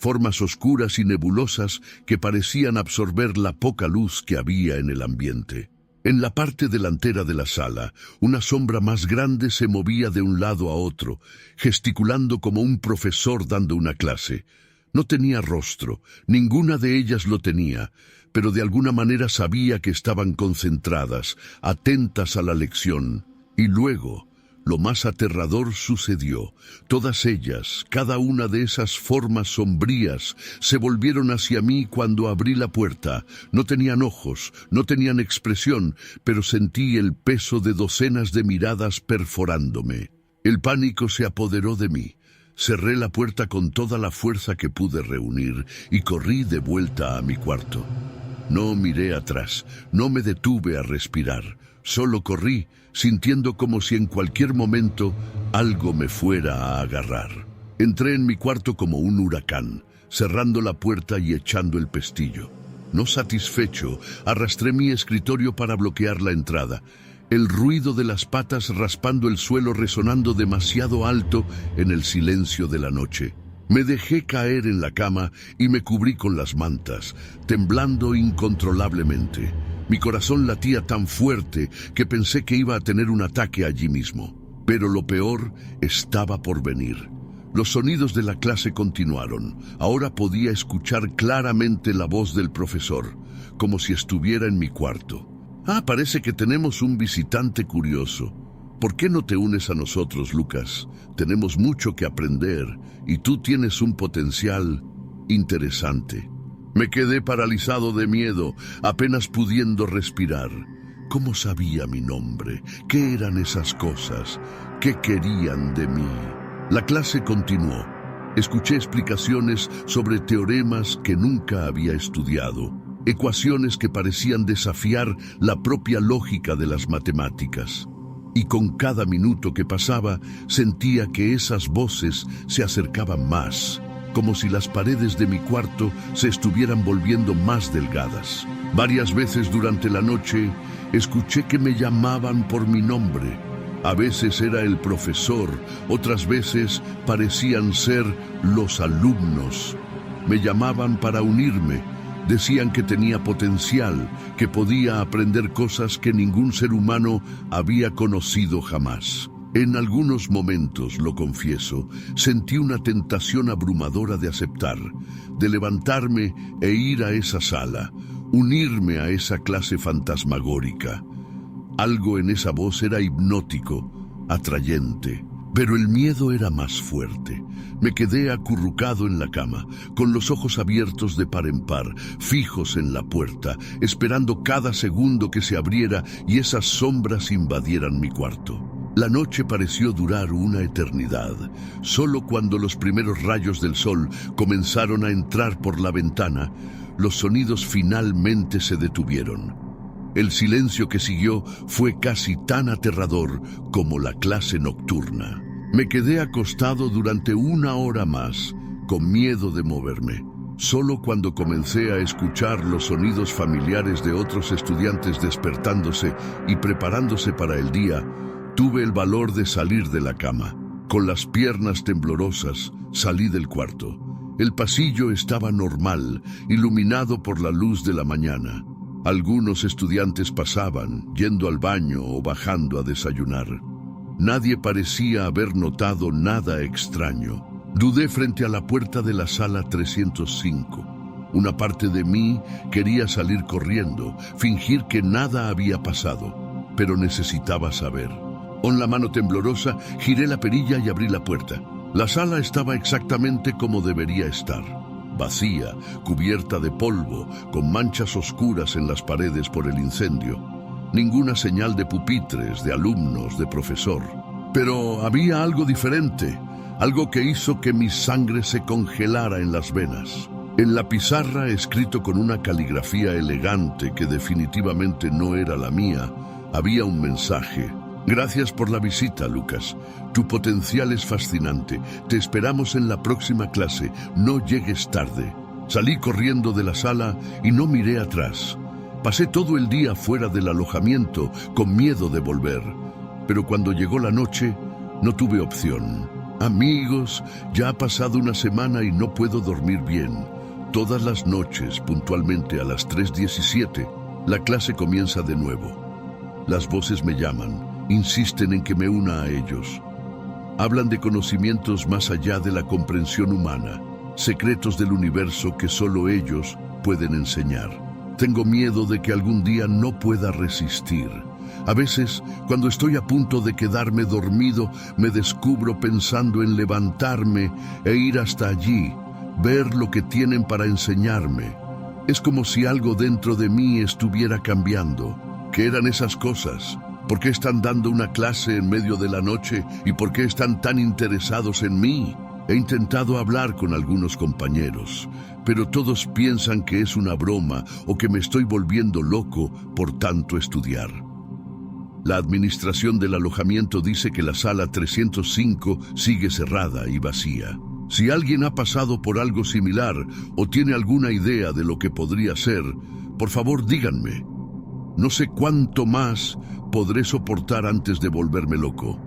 Formas oscuras y nebulosas que parecían absorber la poca luz que había en el ambiente. En la parte delantera de la sala, una sombra más grande se movía de un lado a otro, gesticulando como un profesor dando una clase. No tenía rostro, ninguna de ellas lo tenía, pero de alguna manera sabía que estaban concentradas, atentas a la lección. Y luego, lo más aterrador sucedió. Todas ellas, cada una de esas formas sombrías, se volvieron hacia mí cuando abrí la puerta. No tenían ojos, no tenían expresión, pero sentí el peso de docenas de miradas perforándome. El pánico se apoderó de mí. Cerré la puerta con toda la fuerza que pude reunir y corrí de vuelta a mi cuarto. No miré atrás, no me detuve a respirar. Solo corrí, sintiendo como si en cualquier momento algo me fuera a agarrar. Entré en mi cuarto como un huracán, cerrando la puerta y echando el pestillo. No satisfecho, arrastré mi escritorio para bloquear la entrada. El ruido de las patas raspando el suelo resonando demasiado alto en el silencio de la noche. Me dejé caer en la cama y me cubrí con las mantas, temblando incontrolablemente. Mi corazón latía tan fuerte que pensé que iba a tener un ataque allí mismo. Pero lo peor estaba por venir. Los sonidos de la clase continuaron. Ahora podía escuchar claramente la voz del profesor, como si estuviera en mi cuarto. Parece que tenemos un visitante curioso. ¿Por qué no te unes a nosotros, Lucas? Tenemos mucho que aprender y tú tienes un potencial interesante. Me quedé paralizado de miedo, apenas pudiendo respirar. ¿Cómo sabía mi nombre? ¿Qué eran esas cosas? ¿Qué querían de mí? La clase continuó. Escuché explicaciones sobre teoremas que nunca había estudiado, ecuaciones que parecían desafiar la propia lógica de las matemáticas. Y con cada minuto que pasaba, sentía que esas voces se acercaban más, como si las paredes de mi cuarto se estuvieran volviendo más delgadas. Varias veces durante la noche, escuché que me llamaban por mi nombre. A veces era el profesor, otras veces parecían ser los alumnos. Me llamaban para unirme. Decían que tenía potencial, que podía aprender cosas que ningún ser humano había conocido jamás. En algunos momentos, lo confieso, sentí una tentación abrumadora de aceptar, de levantarme e ir a esa sala, unirme a esa clase fantasmagórica. Algo en esa voz era hipnótico, atrayente. Pero el miedo era más fuerte. Me quedé acurrucado en la cama, con los ojos abiertos de par en par, fijos en la puerta, esperando cada segundo que se abriera y esas sombras invadieran mi cuarto. La noche pareció durar una eternidad. Solo cuando los primeros rayos del sol comenzaron a entrar por la ventana, los sonidos finalmente se detuvieron. El silencio que siguió fue casi tan aterrador como la clase nocturna. Me quedé acostado durante 1 hora más, con miedo de moverme. Solo cuando comencé a escuchar los sonidos familiares de otros estudiantes despertándose y preparándose para el día, tuve el valor de salir de la cama. Con las piernas temblorosas, salí del cuarto. El pasillo estaba normal, iluminado por la luz de la mañana. Algunos estudiantes pasaban, yendo al baño o bajando a desayunar. Nadie parecía haber notado nada extraño. Dudé frente a la puerta de la sala 305. Una parte de mí quería salir corriendo, fingir que nada había pasado, pero necesitaba saber. Con la mano temblorosa, giré la perilla y abrí la puerta. La sala estaba exactamente como debería estar. Vacía, cubierta de polvo, con manchas oscuras en las paredes por el incendio. Ninguna señal de pupitres, de alumnos, de profesor. Pero había algo diferente, algo que hizo que mi sangre se congelara en las venas. En la pizarra, escrito con una caligrafía elegante que definitivamente no era la mía, había un mensaje. Gracias por la visita, Lucas. Tu potencial es fascinante. Te esperamos en la próxima clase. No llegues tarde. Salí corriendo de la sala y no miré atrás. Pasé todo el día fuera del alojamiento, con miedo de volver. Pero cuando llegó la noche, no tuve opción. Amigos, ya ha pasado una semana y no puedo dormir bien. Todas las noches, puntualmente a las 3:17, la clase comienza de nuevo. Las voces me llaman. Insisten en que me una a ellos. Hablan de conocimientos más allá de la comprensión humana, secretos del universo que solo ellos pueden enseñar. Tengo miedo de que algún día no pueda resistir. A veces, cuando estoy a punto de quedarme dormido, me descubro pensando en levantarme e ir hasta allí, ver lo que tienen para enseñarme. Es como si algo dentro de mí estuviera cambiando. ¿Qué eran esas cosas? ¿Por qué están dando una clase en medio de la noche y por qué están tan interesados en mí? He intentado hablar con algunos compañeros, pero todos piensan que es una broma o que me estoy volviendo loco por tanto estudiar. La administración del alojamiento dice que la sala 305 sigue cerrada y vacía. Si alguien ha pasado por algo similar o tiene alguna idea de lo que podría ser, por favor díganme. No sé cuánto más podré soportar antes de volverme loco,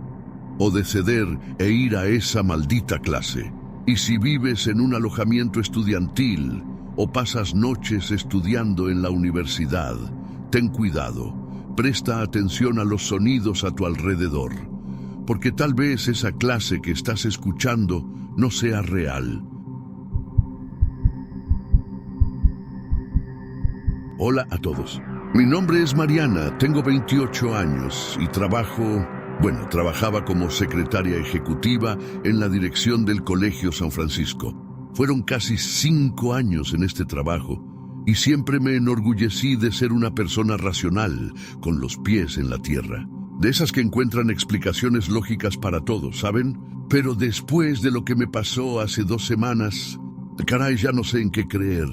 o de ceder e ir a esa maldita clase. Y si vives en un alojamiento estudiantil o pasas noches estudiando en la universidad, ten cuidado, presta atención a los sonidos a tu alrededor, porque tal vez esa clase que estás escuchando no sea real. Hola a todos. Mi nombre es Mariana, tengo 28 años y trabajaba como secretaria ejecutiva en la dirección del Colegio San Francisco. Fueron casi 5 años en este trabajo y siempre me enorgullecí de ser una persona racional, con los pies en la tierra. De esas que encuentran explicaciones lógicas para todo, ¿saben? Pero después de lo que me pasó hace 2 semanas, caray, ya no sé en qué creer.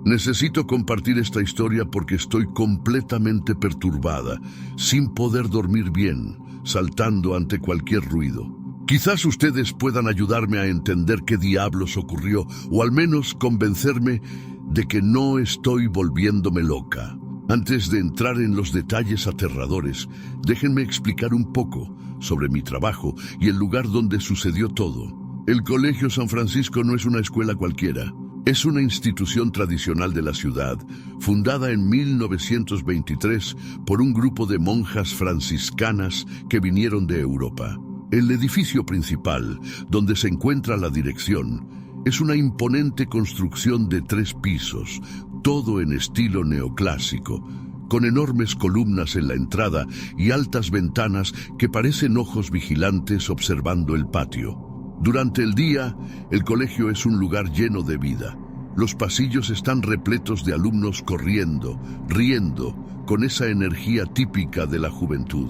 Necesito compartir esta historia porque estoy completamente perturbada, sin poder dormir bien, saltando ante cualquier ruido. Quizás ustedes puedan ayudarme a entender qué diablos ocurrió, o al menos convencerme de que no estoy volviéndome loca. Antes de entrar en los detalles aterradores, déjenme explicar un poco sobre mi trabajo y el lugar donde sucedió todo. El Colegio San Francisco no es una escuela cualquiera. Es una institución tradicional de la ciudad, fundada en 1923 por un grupo de monjas franciscanas que vinieron de Europa. El edificio principal, donde se encuentra la dirección, es una imponente construcción de 3 pisos, todo en estilo neoclásico, con enormes columnas en la entrada y altas ventanas que parecen ojos vigilantes observando el patio. Durante el día, el colegio es un lugar lleno de vida. Los pasillos están repletos de alumnos corriendo, riendo, con esa energía típica de la juventud.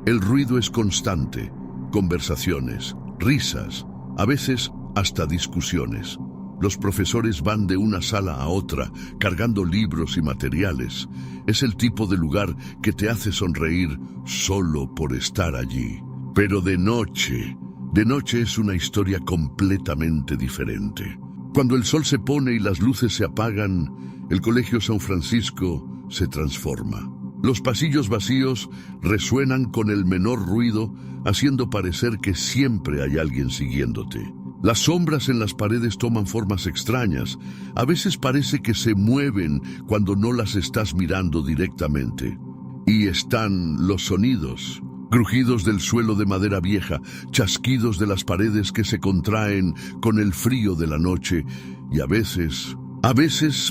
El ruido es constante, conversaciones, risas, a veces hasta discusiones. Los profesores van de una sala a otra, cargando libros y materiales. Es el tipo de lugar que te hace sonreír solo por estar allí. Pero de noche es una historia completamente diferente. Cuando el sol se pone y las luces se apagan, el Colegio San Francisco se transforma. Los pasillos vacíos resuenan con el menor ruido, haciendo parecer que siempre hay alguien siguiéndote. Las sombras en las paredes toman formas extrañas. A veces parece que se mueven cuando no las estás mirando directamente. Y están los sonidos. Crujidos del suelo de madera vieja, chasquidos de las paredes que se contraen con el frío de la noche, y a veces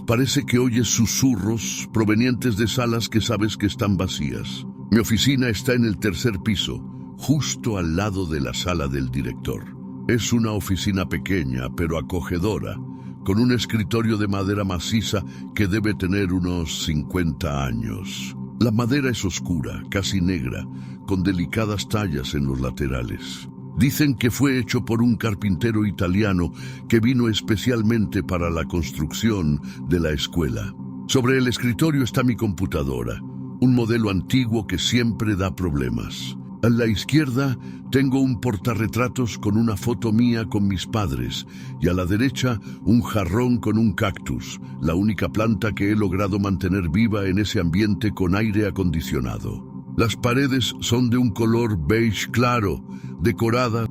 parece que oyes susurros provenientes de salas que sabes que están vacías. Mi oficina está en el 3er piso, justo al lado de la sala del director. Es una oficina pequeña pero acogedora, con un escritorio de madera maciza que debe tener unos 50 años. La madera es oscura, casi negra, con delicadas tallas en los laterales. Dicen que fue hecho por un carpintero italiano que vino especialmente para la construcción de la escuela. Sobre el escritorio está mi computadora, un modelo antiguo que siempre da problemas. A la izquierda tengo un portarretratos con una foto mía con mis padres y a la derecha un jarrón con un cactus, la única planta que he logrado mantener viva en ese ambiente con aire acondicionado. Las paredes son de un color beige claro, decoradas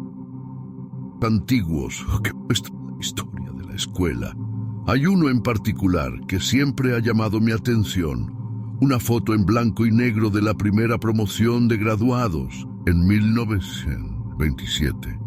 antiguos que muestran la historia de la escuela. Hay uno en particular que siempre ha llamado mi atención. Una foto en blanco y negro de la primera promoción de graduados en 1927.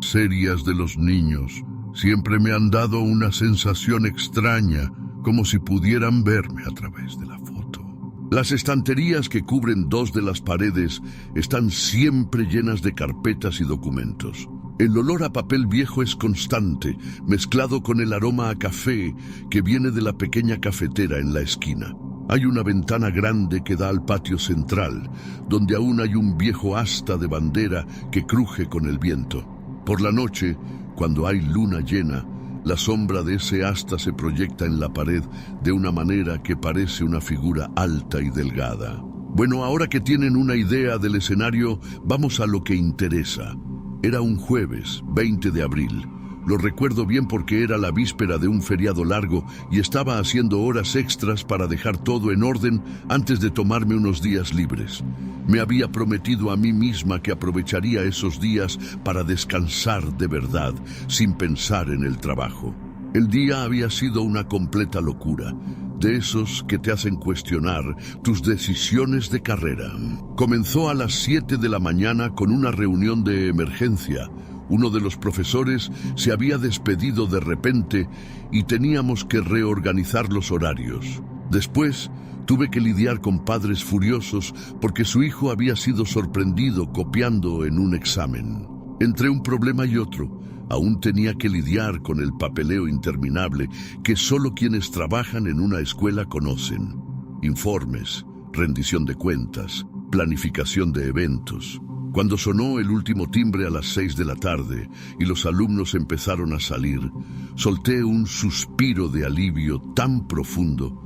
Serias de los niños siempre me han dado una sensación extraña, como si pudieran verme a través de la foto. Las estanterías que cubren 2 de las paredes están siempre llenas de carpetas y documentos. El olor a papel viejo es constante, mezclado con el aroma a café que viene de la pequeña cafetera en la esquina. Hay una ventana grande que da al patio central, donde aún hay un viejo asta de bandera que cruje con el viento. Por la noche, cuando hay luna llena, la sombra de ese asta se proyecta en la pared de una manera que parece una figura alta y delgada. Bueno, ahora que tienen una idea del escenario, vamos a lo que interesa. Era un jueves, 20 de abril. Lo recuerdo bien porque era la víspera de un feriado largo y estaba haciendo horas extras para dejar todo en orden antes de tomarme unos días libres. Me había prometido a mí misma que aprovecharía esos días para descansar de verdad, sin pensar en el trabajo. El día había sido una completa locura, de esos que te hacen cuestionar tus decisiones de carrera. Comenzó a las 7 de la mañana con una reunión de emergencia. Uno de los profesores se había despedido de repente y teníamos que reorganizar los horarios. Después, tuve que lidiar con padres furiosos porque su hijo había sido sorprendido copiando en un examen. Entre un problema y otro, aún tenía que lidiar con el papeleo interminable que solo quienes trabajan en una escuela conocen. Informes, rendición de cuentas, planificación de eventos. Cuando sonó el último timbre a las 6 de la tarde y los alumnos empezaron a salir, solté un suspiro de alivio tan profundo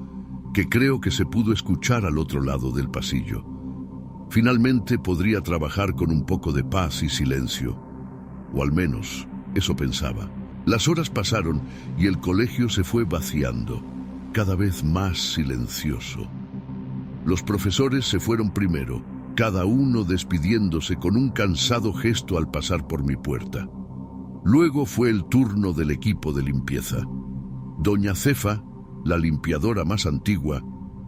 que creo que se pudo escuchar al otro lado del pasillo. Finalmente podría trabajar con un poco de paz y silencio, o al menos eso pensaba. Las horas pasaron y el colegio se fue vaciando. cada vez más silencioso. Los profesores se fueron primero, cada uno despidiéndose con un cansado gesto al pasar por mi puerta. Luego fue el turno del equipo de limpieza. Doña Cefa, la limpiadora más antigua,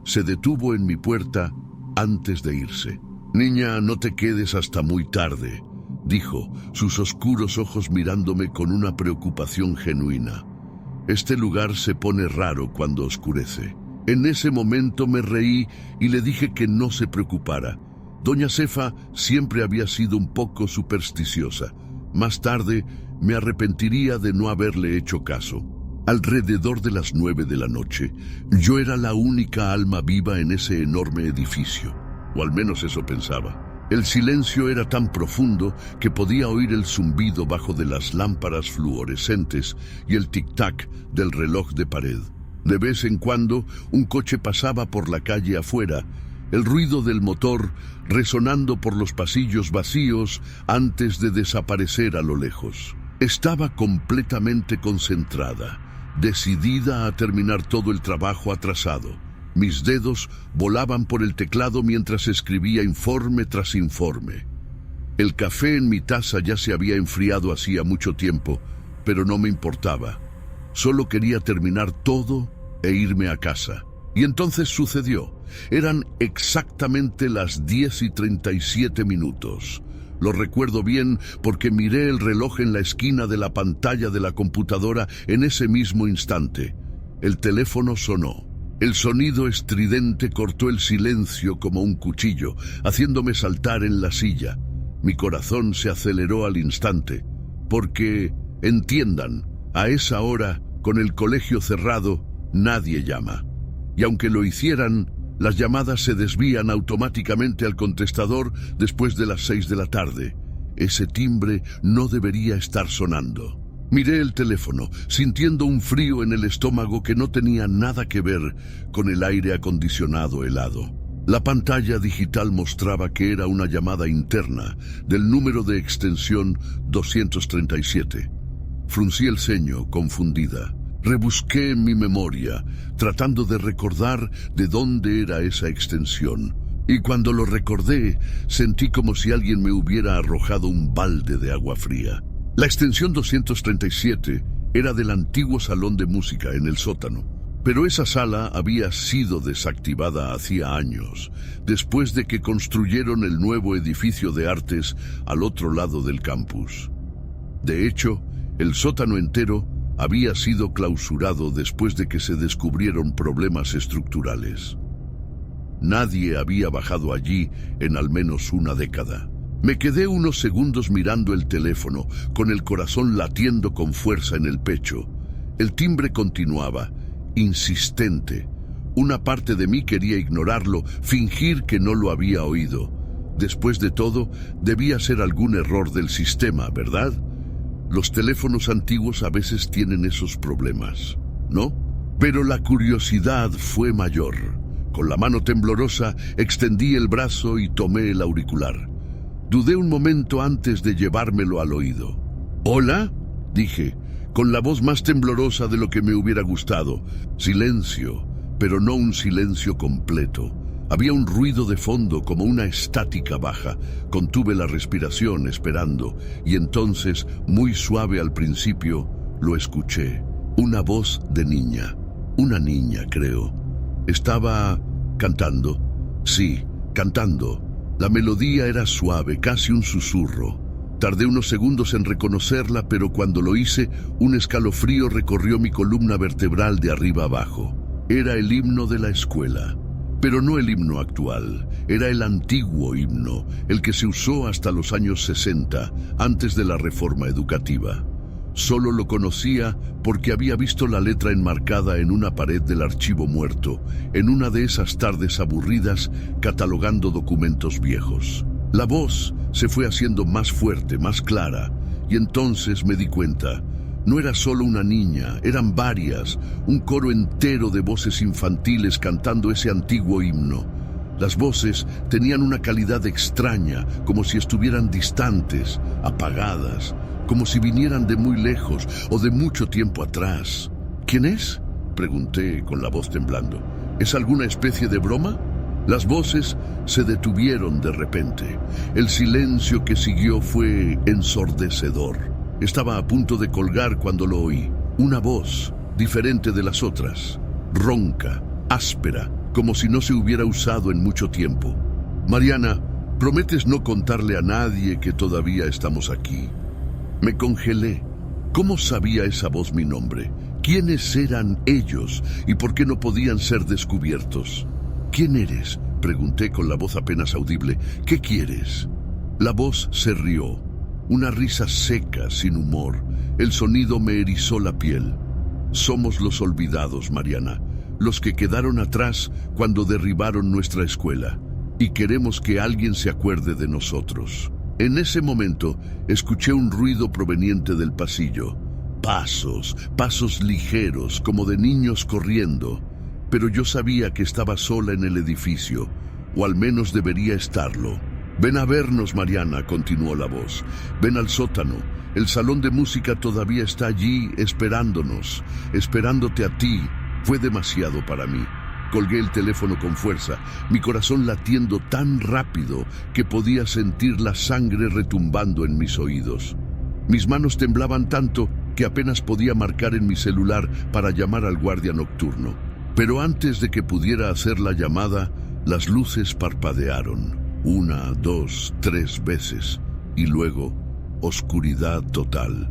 se detuvo en mi puerta antes de irse. «Niña, no te quedes hasta muy tarde», dijo, sus oscuros ojos mirándome con una preocupación genuina. «Este lugar se pone raro cuando oscurece». En ese momento me reí y le dije que no se preocupara. Doña Cefa siempre había sido un poco supersticiosa. Más tarde me arrepentiría de no haberle hecho caso. Alrededor de las 9 de la noche, yo era la única alma viva en ese enorme edificio, o al menos eso pensaba. El silencio era tan profundo que podía oír el zumbido bajo de las lámparas fluorescentes y el tic-tac del reloj de pared. De vez en cuando, un coche pasaba por la calle afuera, el ruido del motor resonando por los pasillos vacíos antes de desaparecer a lo lejos. Estaba completamente concentrada, decidida a terminar todo el trabajo atrasado. Mis dedos volaban por el teclado mientras escribía informe tras informe. El café en mi taza ya se había enfriado hacía mucho tiempo, pero no me importaba. Solo quería terminar todo e irme a casa. Y entonces sucedió. Eran exactamente las 10:37. Lo recuerdo bien porque miré el reloj en la esquina de la pantalla de la computadora en ese mismo instante. El teléfono sonó. El sonido estridente cortó el silencio como un cuchillo, haciéndome saltar en la silla. Mi corazón se aceleró al instante, porque, entiendan, a esa hora, con el colegio cerrado, nadie llama. Y aunque lo hicieran, las llamadas se desvían automáticamente al contestador después de las 6 de la tarde. Ese timbre no debería estar sonando. Miré el teléfono, sintiendo un frío en el estómago que no tenía nada que ver con el aire acondicionado helado. La pantalla digital mostraba que era una llamada interna del número de extensión 237. Fruncí el ceño, confundida. Rebusqué en mi memoria, tratando de recordar de dónde era esa extensión. Y cuando lo recordé, sentí como si alguien me hubiera arrojado un balde de agua fría. La extensión 237 era del antiguo salón de música en el sótano. Pero esa sala había sido desactivada hacía años, después de que construyeron el nuevo edificio de artes al otro lado del campus. De hecho, el sótano entero había sido clausurado después de que se descubrieron problemas estructurales. Nadie había bajado allí en al menos una década. Me quedé unos segundos mirando el teléfono, con el corazón latiendo con fuerza en el pecho. El timbre continuaba, insistente. Una parte de mí quería ignorarlo, fingir que no lo había oído. Después de todo, debía ser algún error del sistema, ¿verdad? Los teléfonos antiguos a veces tienen esos problemas, ¿no? Pero la curiosidad fue mayor. Con la mano temblorosa, extendí el brazo y tomé el auricular. Dudé un momento antes de llevármelo al oído. «¿Hola?», dije, con la voz más temblorosa de lo que me hubiera gustado. Silencio, pero no un silencio completo. Había un ruido de fondo como una estática baja. Contuve la respiración esperando, y entonces, muy suave al principio, lo escuché. Una voz de niña. Una niña, creo. Estaba cantando. Sí, cantando. La melodía era suave, casi un susurro. Tardé unos segundos en reconocerla, pero cuando lo hice, un escalofrío recorrió mi columna vertebral de arriba abajo. Era el himno de la escuela. Pero no el himno actual, era el antiguo himno, el que se usó hasta los años 60, antes de la reforma educativa. Solo lo conocía porque había visto la letra enmarcada en una pared del archivo muerto, en una de esas tardes aburridas catalogando documentos viejos. La voz se fue haciendo más fuerte, más clara, y entonces me di cuenta. No era solo una niña, eran varias, un coro entero de voces infantiles cantando ese antiguo himno. Las voces tenían una calidad extraña, como si estuvieran distantes, apagadas, como si vinieran de muy lejos o de mucho tiempo atrás. «¿Quién es?», Pregunté con la voz temblando. ¿Es alguna especie de broma? Las voces se detuvieron de repente. El silencio que siguió fue ensordecedor. Estaba a punto de colgar cuando lo oí. Una voz, diferente de las otras, ronca, áspera, como si no se hubiera usado en mucho tiempo. Mariana, ¿prometes no contarle a nadie que todavía estamos aquí? Me congelé. ¿Cómo sabía esa voz mi nombre? ¿Quiénes eran ellos y por qué no podían ser descubiertos? ¿Quién eres?, pregunté con la voz apenas audible. ¿Qué quieres? La voz se rió, una risa seca, sin humor. El sonido me erizó la piel. Somos los olvidados, Mariana, los que quedaron atrás cuando derribaron nuestra escuela, y queremos que alguien se acuerde de nosotros. En ese momento, escuché un ruido proveniente del pasillo. Pasos ligeros, como de niños corriendo. Pero yo sabía que estaba sola en el edificio, o al menos debería estarlo. Ven a vernos, Mariana, continuó la voz. Ven al sótano. El salón de música todavía está allí esperándonos, esperándote a ti. Fue demasiado para mí. Colgué el teléfono con fuerza, mi corazón latiendo tan rápido que podía sentir la sangre retumbando en mis oídos. Mis manos temblaban tanto que apenas podía marcar en mi celular para llamar al guardia nocturno. Pero antes de que pudiera hacer la llamada, las luces parpadearon. 1, 2, 3 veces. Y luego, oscuridad total.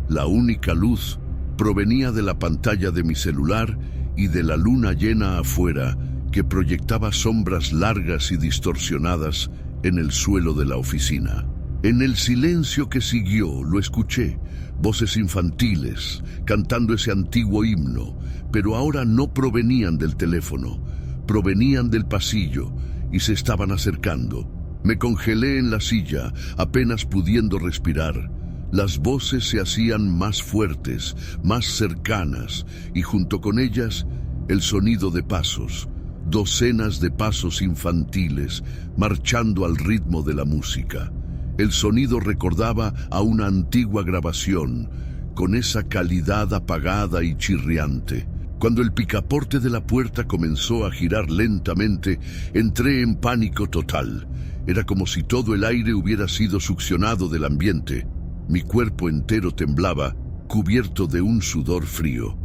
La única luz provenía de la pantalla de mi celular y de la luna llena afuera, que proyectaba sombras largas y distorsionadas en el suelo de la oficina. En el silencio que siguió, lo escuché. Voces infantiles, cantando ese antiguo himno, pero ahora no provenían del teléfono, provenían del pasillo y se estaban acercando. Me congelé en la silla, apenas pudiendo respirar. Las voces se hacían más fuertes, más cercanas, y junto con ellas, el sonido de pasos, docenas de pasos infantiles, marchando al ritmo de la música. El sonido recordaba a una antigua grabación, con esa calidad apagada y chirriante. Cuando el picaporte de la puerta comenzó a girar lentamente, entré en pánico total. Era como si todo el aire hubiera sido succionado del ambiente. Mi cuerpo entero temblaba, cubierto de un sudor frío.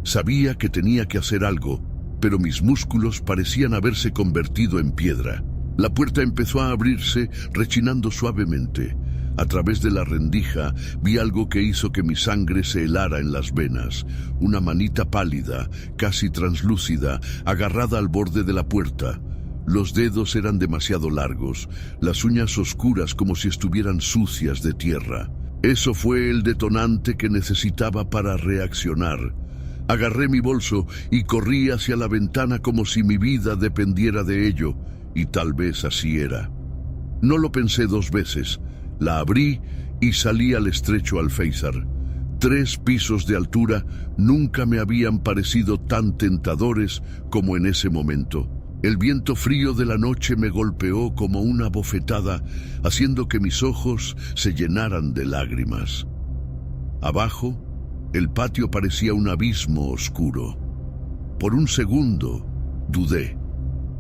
Sabía que tenía que hacer algo, pero mis músculos parecían haberse convertido en piedra. La puerta empezó a abrirse, rechinando suavemente. A través de la rendija vi algo que hizo que mi sangre se helara en las venas. Una manita pálida, casi translúcida, agarrada al borde de la puerta. Los dedos eran demasiado largos, las uñas oscuras como si estuvieran sucias de tierra. Eso fue el detonante que necesitaba para reaccionar. Agarré mi bolso y corrí hacia la ventana como si mi vida dependiera de ello, y tal vez así era. No lo pensé 2 veces. La abrí y salí al estrecho alféizar. 3 pisos de altura nunca me habían parecido tan tentadores como en ese momento. El viento frío de la noche me golpeó como una bofetada, haciendo que mis ojos se llenaran de lágrimas. Abajo, el patio parecía un abismo oscuro. Por un segundo, dudé,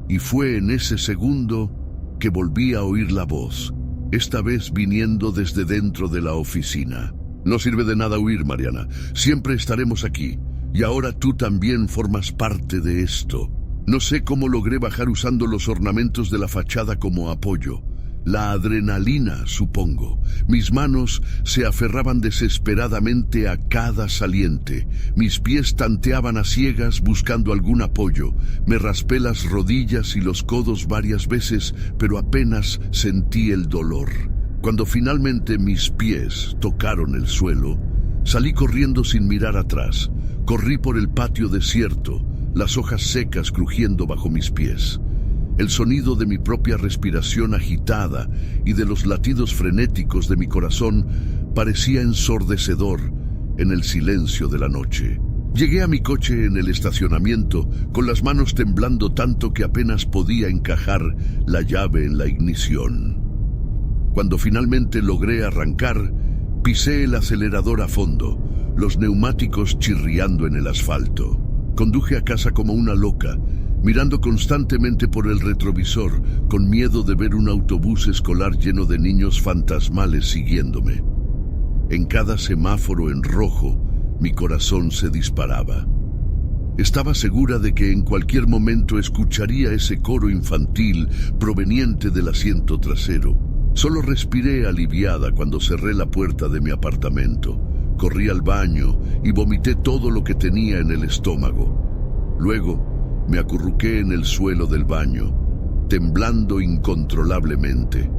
y fue en ese segundo que volví a oír la voz, esta vez viniendo desde dentro de la oficina. No sirve de nada huir, Mariana. Siempre estaremos aquí, y ahora tú también formas parte de esto. No sé cómo logré bajar usando los ornamentos de la fachada como apoyo. La adrenalina, supongo. Mis manos se aferraban desesperadamente a cada saliente. Mis pies tanteaban a ciegas buscando algún apoyo. Me raspé las rodillas y los codos varias veces, pero apenas sentí el dolor. Cuando finalmente mis pies tocaron el suelo, salí corriendo sin mirar atrás. Corrí por el patio desierto, las hojas secas crujiendo bajo mis pies. El sonido de mi propia respiración agitada y de los latidos frenéticos de mi corazón parecía ensordecedor en el silencio de la noche. Llegué a mi coche en el estacionamiento, con las manos temblando tanto que apenas podía encajar la llave en la ignición. Cuando finalmente logré arrancar, pisé el acelerador a fondo, los neumáticos chirriando en el asfalto. Conduje a casa como una loca, mirando constantemente por el retrovisor, con miedo de ver un autobús escolar lleno de niños fantasmales siguiéndome. En cada semáforo en rojo, mi corazón se disparaba. Estaba segura de que en cualquier momento escucharía ese coro infantil proveniente del asiento trasero. Solo respiré aliviada cuando cerré la puerta de mi apartamento. Corrí al baño y vomité todo lo que tenía en el estómago. Luego me acurruqué en el suelo del baño, temblando incontrolablemente.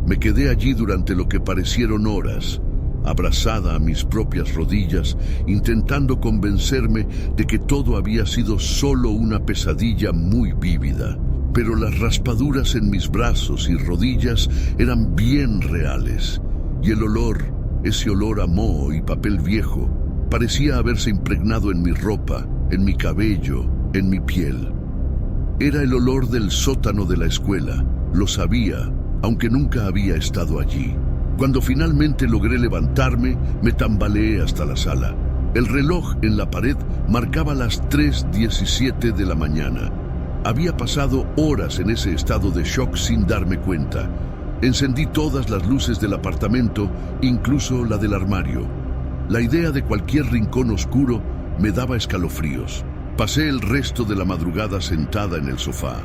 Me quedé allí durante lo que parecieron horas, abrazada a mis propias rodillas, intentando convencerme de que todo había sido solo una pesadilla muy vívida. Pero las raspaduras en mis brazos y rodillas eran bien reales, y el olor, ese olor a moho y papel viejo, parecía haberse impregnado en mi ropa, en mi cabello, en mi piel. Era el olor del sótano de la escuela. Lo sabía, aunque nunca había estado allí. Cuando finalmente logré levantarme, me tambaleé hasta la sala. El reloj en la pared marcaba las 3:17 de la mañana. Había pasado horas en ese estado de shock sin darme cuenta. Encendí todas las luces del apartamento, incluso la del armario. La idea de cualquier rincón oscuro me daba escalofríos. Pasé el resto de la madrugada sentada en el sofá,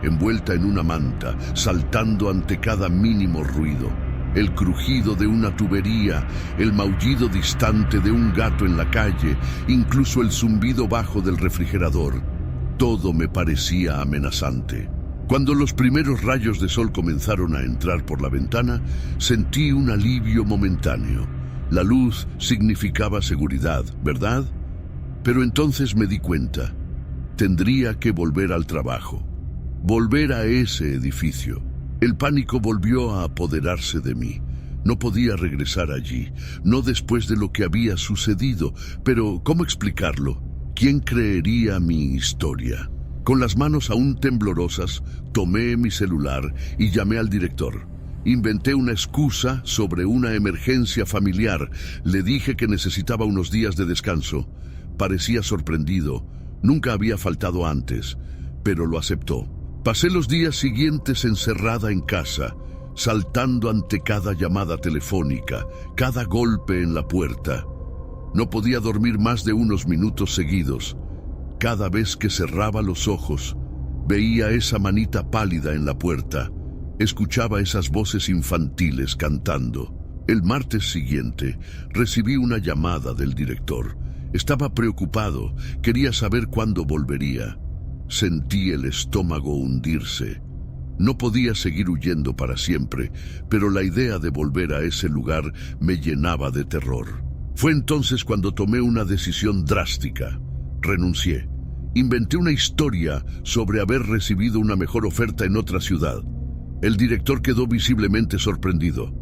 envuelta en una manta, saltando ante cada mínimo ruido. El crujido de una tubería, el maullido distante de un gato en la calle, incluso el zumbido bajo del refrigerador. Todo me parecía amenazante. Cuando los primeros rayos de sol comenzaron a entrar por la ventana, sentí un alivio momentáneo. La luz significaba seguridad, ¿verdad? Pero entonces me di cuenta. Tendría que volver al trabajo. Volver a ese edificio. El pánico volvió a apoderarse de mí. No podía regresar allí, no después de lo que había sucedido. Pero, ¿cómo explicarlo? ¿Quién creería mi historia? Con las manos aún temblorosas, tomé mi celular y llamé al director. Inventé una excusa sobre una emergencia familiar. Le dije que necesitaba unos días de descanso. Parecía sorprendido. Nunca había faltado antes, pero lo aceptó. Pasé los días siguientes encerrada en casa, saltando ante cada llamada telefónica, cada golpe en la puerta. No podía dormir más de unos minutos seguidos. Cada vez que cerraba los ojos, veía esa manita pálida en la puerta. Escuchaba esas voces infantiles cantando. El martes siguiente recibí una llamada del director. Estaba preocupado, quería saber cuándo volvería. Sentí el estómago hundirse. No podía seguir huyendo para siempre, pero la idea de volver a ese lugar me llenaba de terror. Fue entonces cuando tomé una decisión drástica. Renuncié. Inventé una historia sobre haber recibido una mejor oferta en otra ciudad. El director quedó visiblemente sorprendido.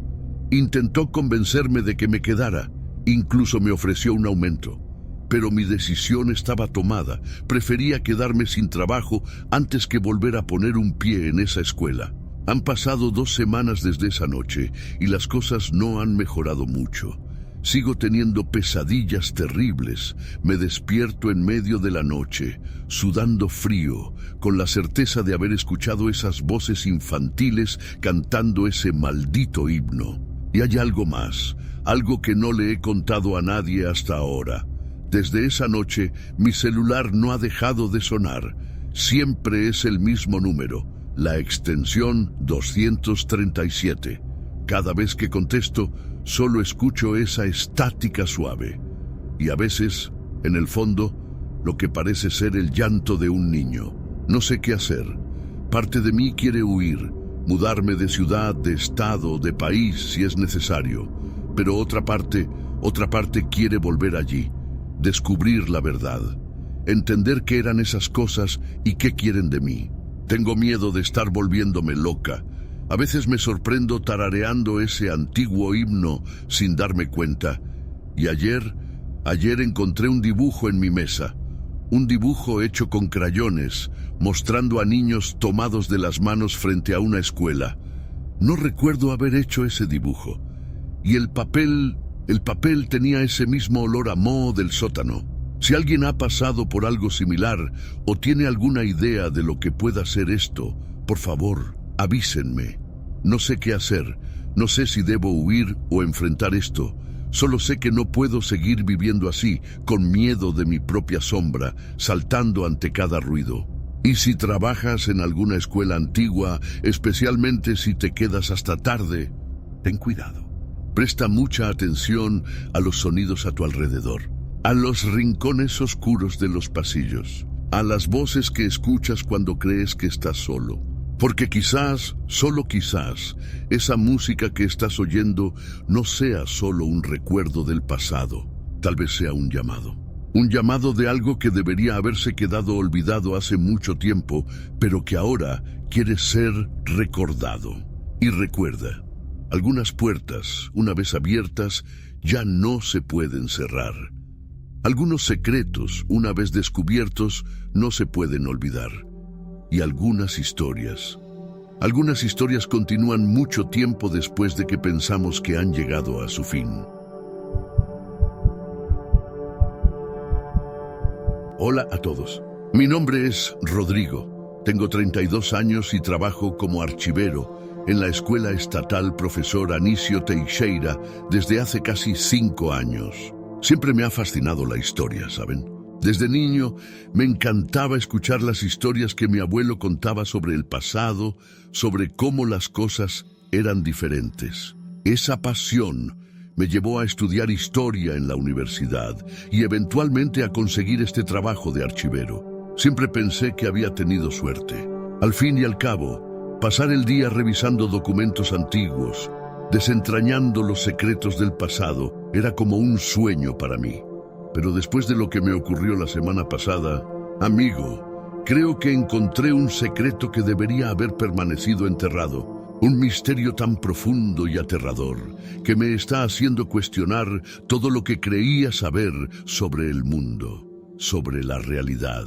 Intentó convencerme de que me quedara. Incluso me ofreció un aumento. Pero mi decisión estaba tomada. Prefería quedarme sin trabajo antes que volver a poner un pie en esa escuela. Han pasado 2 semanas desde esa noche y las cosas no han mejorado mucho. Sigo teniendo pesadillas terribles. Me despierto en medio de la noche, sudando frío, con la certeza de haber escuchado esas voces infantiles cantando ese maldito himno. Y hay algo más, algo que no le he contado a nadie hasta ahora. Desde esa noche, mi celular no ha dejado de sonar. Siempre es el mismo número, la extensión 237. Cada vez que contesto, solo escucho esa estática suave. Y a veces, en el fondo, lo que parece ser el llanto de un niño. No sé qué hacer. Parte de mí quiere huir, mudarme de ciudad, de estado, de país, si es necesario. Pero otra parte quiere volver allí. Descubrir la verdad, entender qué eran esas cosas y qué quieren de mí. Tengo miedo de estar volviéndome loca. A veces me sorprendo tarareando ese antiguo himno sin darme cuenta. Y ayer encontré un dibujo en mi mesa, un dibujo hecho con crayones, mostrando a niños tomados de las manos frente a una escuela. No recuerdo haber hecho ese dibujo. Y el papel tenía ese mismo olor a moho del sótano. Si alguien ha pasado por algo similar o tiene alguna idea de lo que pueda ser esto, por favor, avísenme. No sé qué hacer, no sé si debo huir o enfrentar esto. Solo sé que no puedo seguir viviendo así, con miedo de mi propia sombra, saltando ante cada ruido. Y si trabajas en alguna escuela antigua, especialmente si te quedas hasta tarde, ten cuidado. Presta mucha atención a los sonidos a tu alrededor, a los rincones oscuros de los pasillos, a las voces que escuchas cuando crees que estás solo. Porque quizás, solo quizás, esa música que estás oyendo no sea solo un recuerdo del pasado, tal vez sea un llamado de algo que debería haberse quedado olvidado hace mucho tiempo, pero que ahora quiere ser recordado. Y recuerda, algunas puertas, una vez abiertas, ya no se pueden cerrar. Algunos secretos, una vez descubiertos, no se pueden olvidar. Y algunas historias continúan mucho tiempo después de que pensamos que han llegado a su fin. Hola a todos. Mi nombre es Rodrigo. Tengo 32 años y trabajo como archivero en la Escuela Estatal Profesor Anísio Teixeira desde hace casi 5 años. Siempre me ha fascinado la historia, ¿saben? Desde niño me encantaba escuchar las historias que mi abuelo contaba sobre el pasado, sobre cómo las cosas eran diferentes. Esa pasión me llevó a estudiar historia en la universidad y eventualmente a conseguir este trabajo de archivero. Siempre pensé que había tenido suerte. Al fin y al cabo, pasar el día revisando documentos antiguos, desentrañando los secretos del pasado, era como un sueño para mí. Pero después de lo que me ocurrió la semana pasada, amigo, creo que encontré un secreto que debería haber permanecido enterrado. Un misterio tan profundo y aterrador que me está haciendo cuestionar todo lo que creía saber sobre el mundo, sobre la realidad.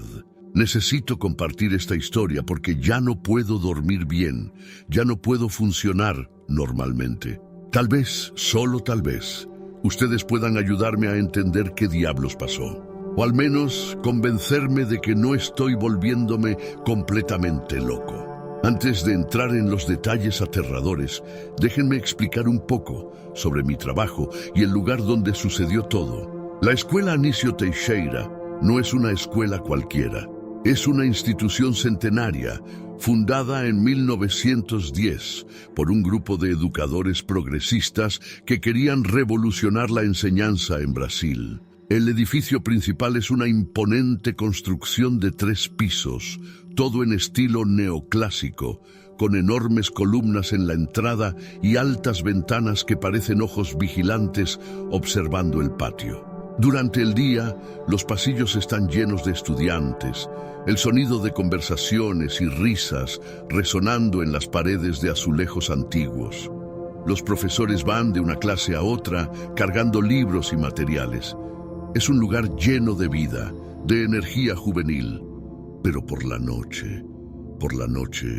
Necesito compartir esta historia porque ya no puedo dormir bien, ya no puedo funcionar normalmente. Tal vez, solo tal vez, ustedes puedan ayudarme a entender qué diablos pasó. O al menos convencerme de que no estoy volviéndome completamente loco. Antes de entrar en los detalles aterradores, déjenme explicar un poco sobre mi trabajo y el lugar donde sucedió todo. La Escuela Anísio Teixeira no es una escuela cualquiera. Es una institución centenaria, fundada en 1910 por un grupo de educadores progresistas que querían revolucionar la enseñanza en Brasil. El edificio principal es una imponente construcción de 3 pisos, todo en estilo neoclásico, con enormes columnas en la entrada y altas ventanas que parecen ojos vigilantes observando el patio. Durante el día, los pasillos están llenos de estudiantes, el sonido de conversaciones y risas resonando en las paredes de azulejos antiguos. Los profesores van de una clase a otra cargando libros y materiales. Es un lugar lleno de vida, de energía juvenil. Pero por la noche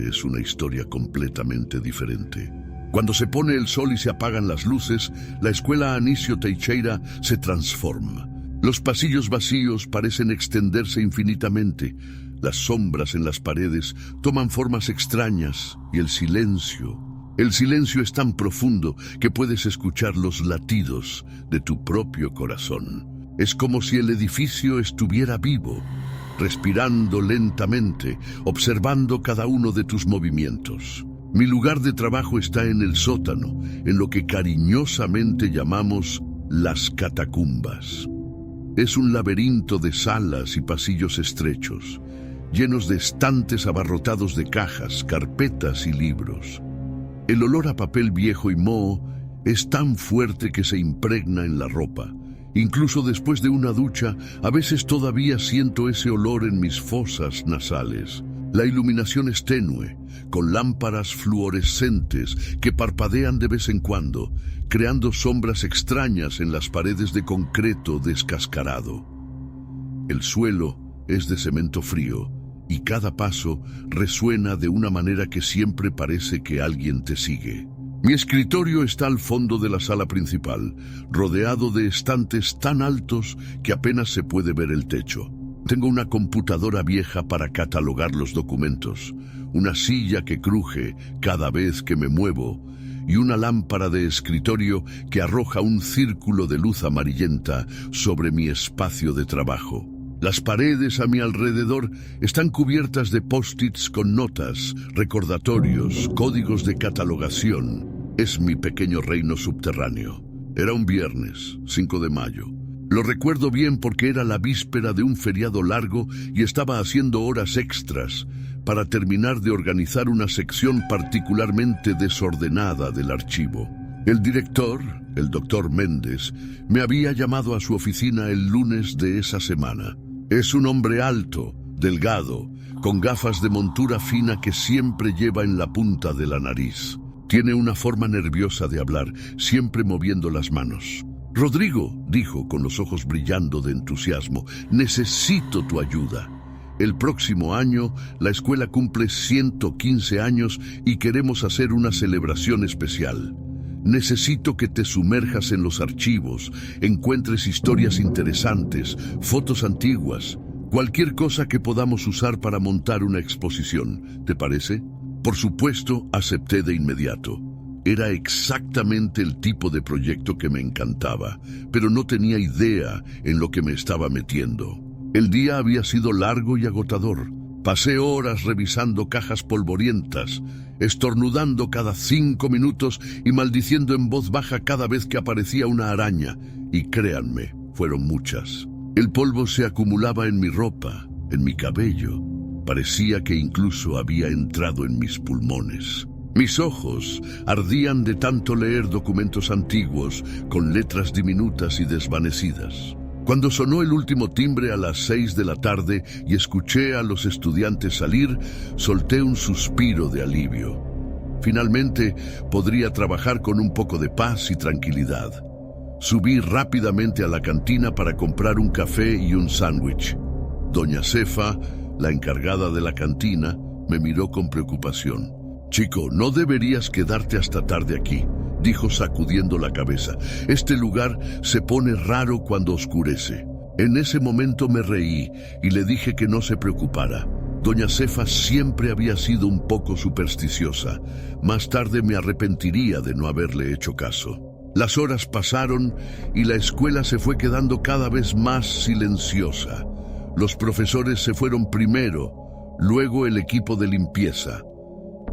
es una historia completamente diferente. Cuando se pone el sol y se apagan las luces, la Escuela Anísio Teixeira se transforma. Los pasillos vacíos parecen extenderse infinitamente. Las sombras en las paredes toman formas extrañas y el silencio es tan profundo que puedes escuchar los latidos de tu propio corazón. Es como si el edificio estuviera vivo, respirando lentamente, observando cada uno de tus movimientos. Mi lugar de trabajo está en el sótano, en lo que cariñosamente llamamos las catacumbas. Es un laberinto de salas y pasillos estrechos, llenos de estantes abarrotados de cajas, carpetas y libros. El olor a papel viejo y moho es tan fuerte que se impregna en la ropa. Incluso después de una ducha, a veces todavía siento ese olor en mis fosas nasales. La iluminación es tenue, con lámparas fluorescentes que parpadean de vez en cuando, creando sombras extrañas en las paredes de concreto descascarado. El suelo es de cemento frío y cada paso resuena de una manera que siempre parece que alguien te sigue. Mi escritorio está al fondo de la sala principal, rodeado de estantes tan altos que apenas se puede ver el techo. Tengo una computadora vieja para catalogar los documentos, una silla que cruje cada vez que me muevo y una lámpara de escritorio que arroja un círculo de luz amarillenta sobre mi espacio de trabajo. Las paredes a mi alrededor están cubiertas de post-its con notas, recordatorios, códigos de catalogación. Es mi pequeño reino subterráneo. Era un viernes, 5 de mayo. Lo recuerdo bien porque era la víspera de un feriado largo y estaba haciendo horas extras para terminar de organizar una sección particularmente desordenada del archivo. El director, el doctor Méndez, me había llamado a su oficina el lunes de esa semana. Es un hombre alto, delgado, con gafas de montura fina que siempre lleva en la punta de la nariz. Tiene una forma nerviosa de hablar, siempre moviendo las manos. «Rodrigo», dijo con los ojos brillando de entusiasmo, «necesito tu ayuda. El próximo año la escuela cumple 115 años y queremos hacer una celebración especial. Necesito que te sumerjas en los archivos, encuentres historias interesantes, fotos antiguas, cualquier cosa que podamos usar para montar una exposición. ¿Te parece?» Por supuesto, acepté de inmediato. Era exactamente el tipo de proyecto que me encantaba, pero no tenía idea en lo que me estaba metiendo. El día había sido largo y agotador. Pasé horas revisando cajas polvorientas, estornudando cada 5 minutos y maldiciendo en voz baja cada vez que aparecía una araña. Y créanme, fueron muchas. El polvo se acumulaba en mi ropa, en mi cabello. Parecía que incluso había entrado en mis pulmones. Mis ojos ardían de tanto leer documentos antiguos con letras diminutas y desvanecidas. Cuando sonó el último timbre a las 6 de la tarde y escuché a los estudiantes salir, solté un suspiro de alivio. Finalmente podría trabajar con un poco de paz y tranquilidad. Subí rápidamente a la cantina para comprar un café y un sándwich. Doña Cefa, la encargada de la cantina, me miró con preocupación. «Chico, no deberías quedarte hasta tarde aquí», dijo sacudiendo la cabeza. «Este lugar se pone raro cuando oscurece». En ese momento me reí y le dije que no se preocupara. Doña Cefa siempre había sido un poco supersticiosa. Más tarde me arrepentiría de no haberle hecho caso. Las horas pasaron y la escuela se fue quedando cada vez más silenciosa. Los profesores se fueron primero, luego el equipo de limpieza.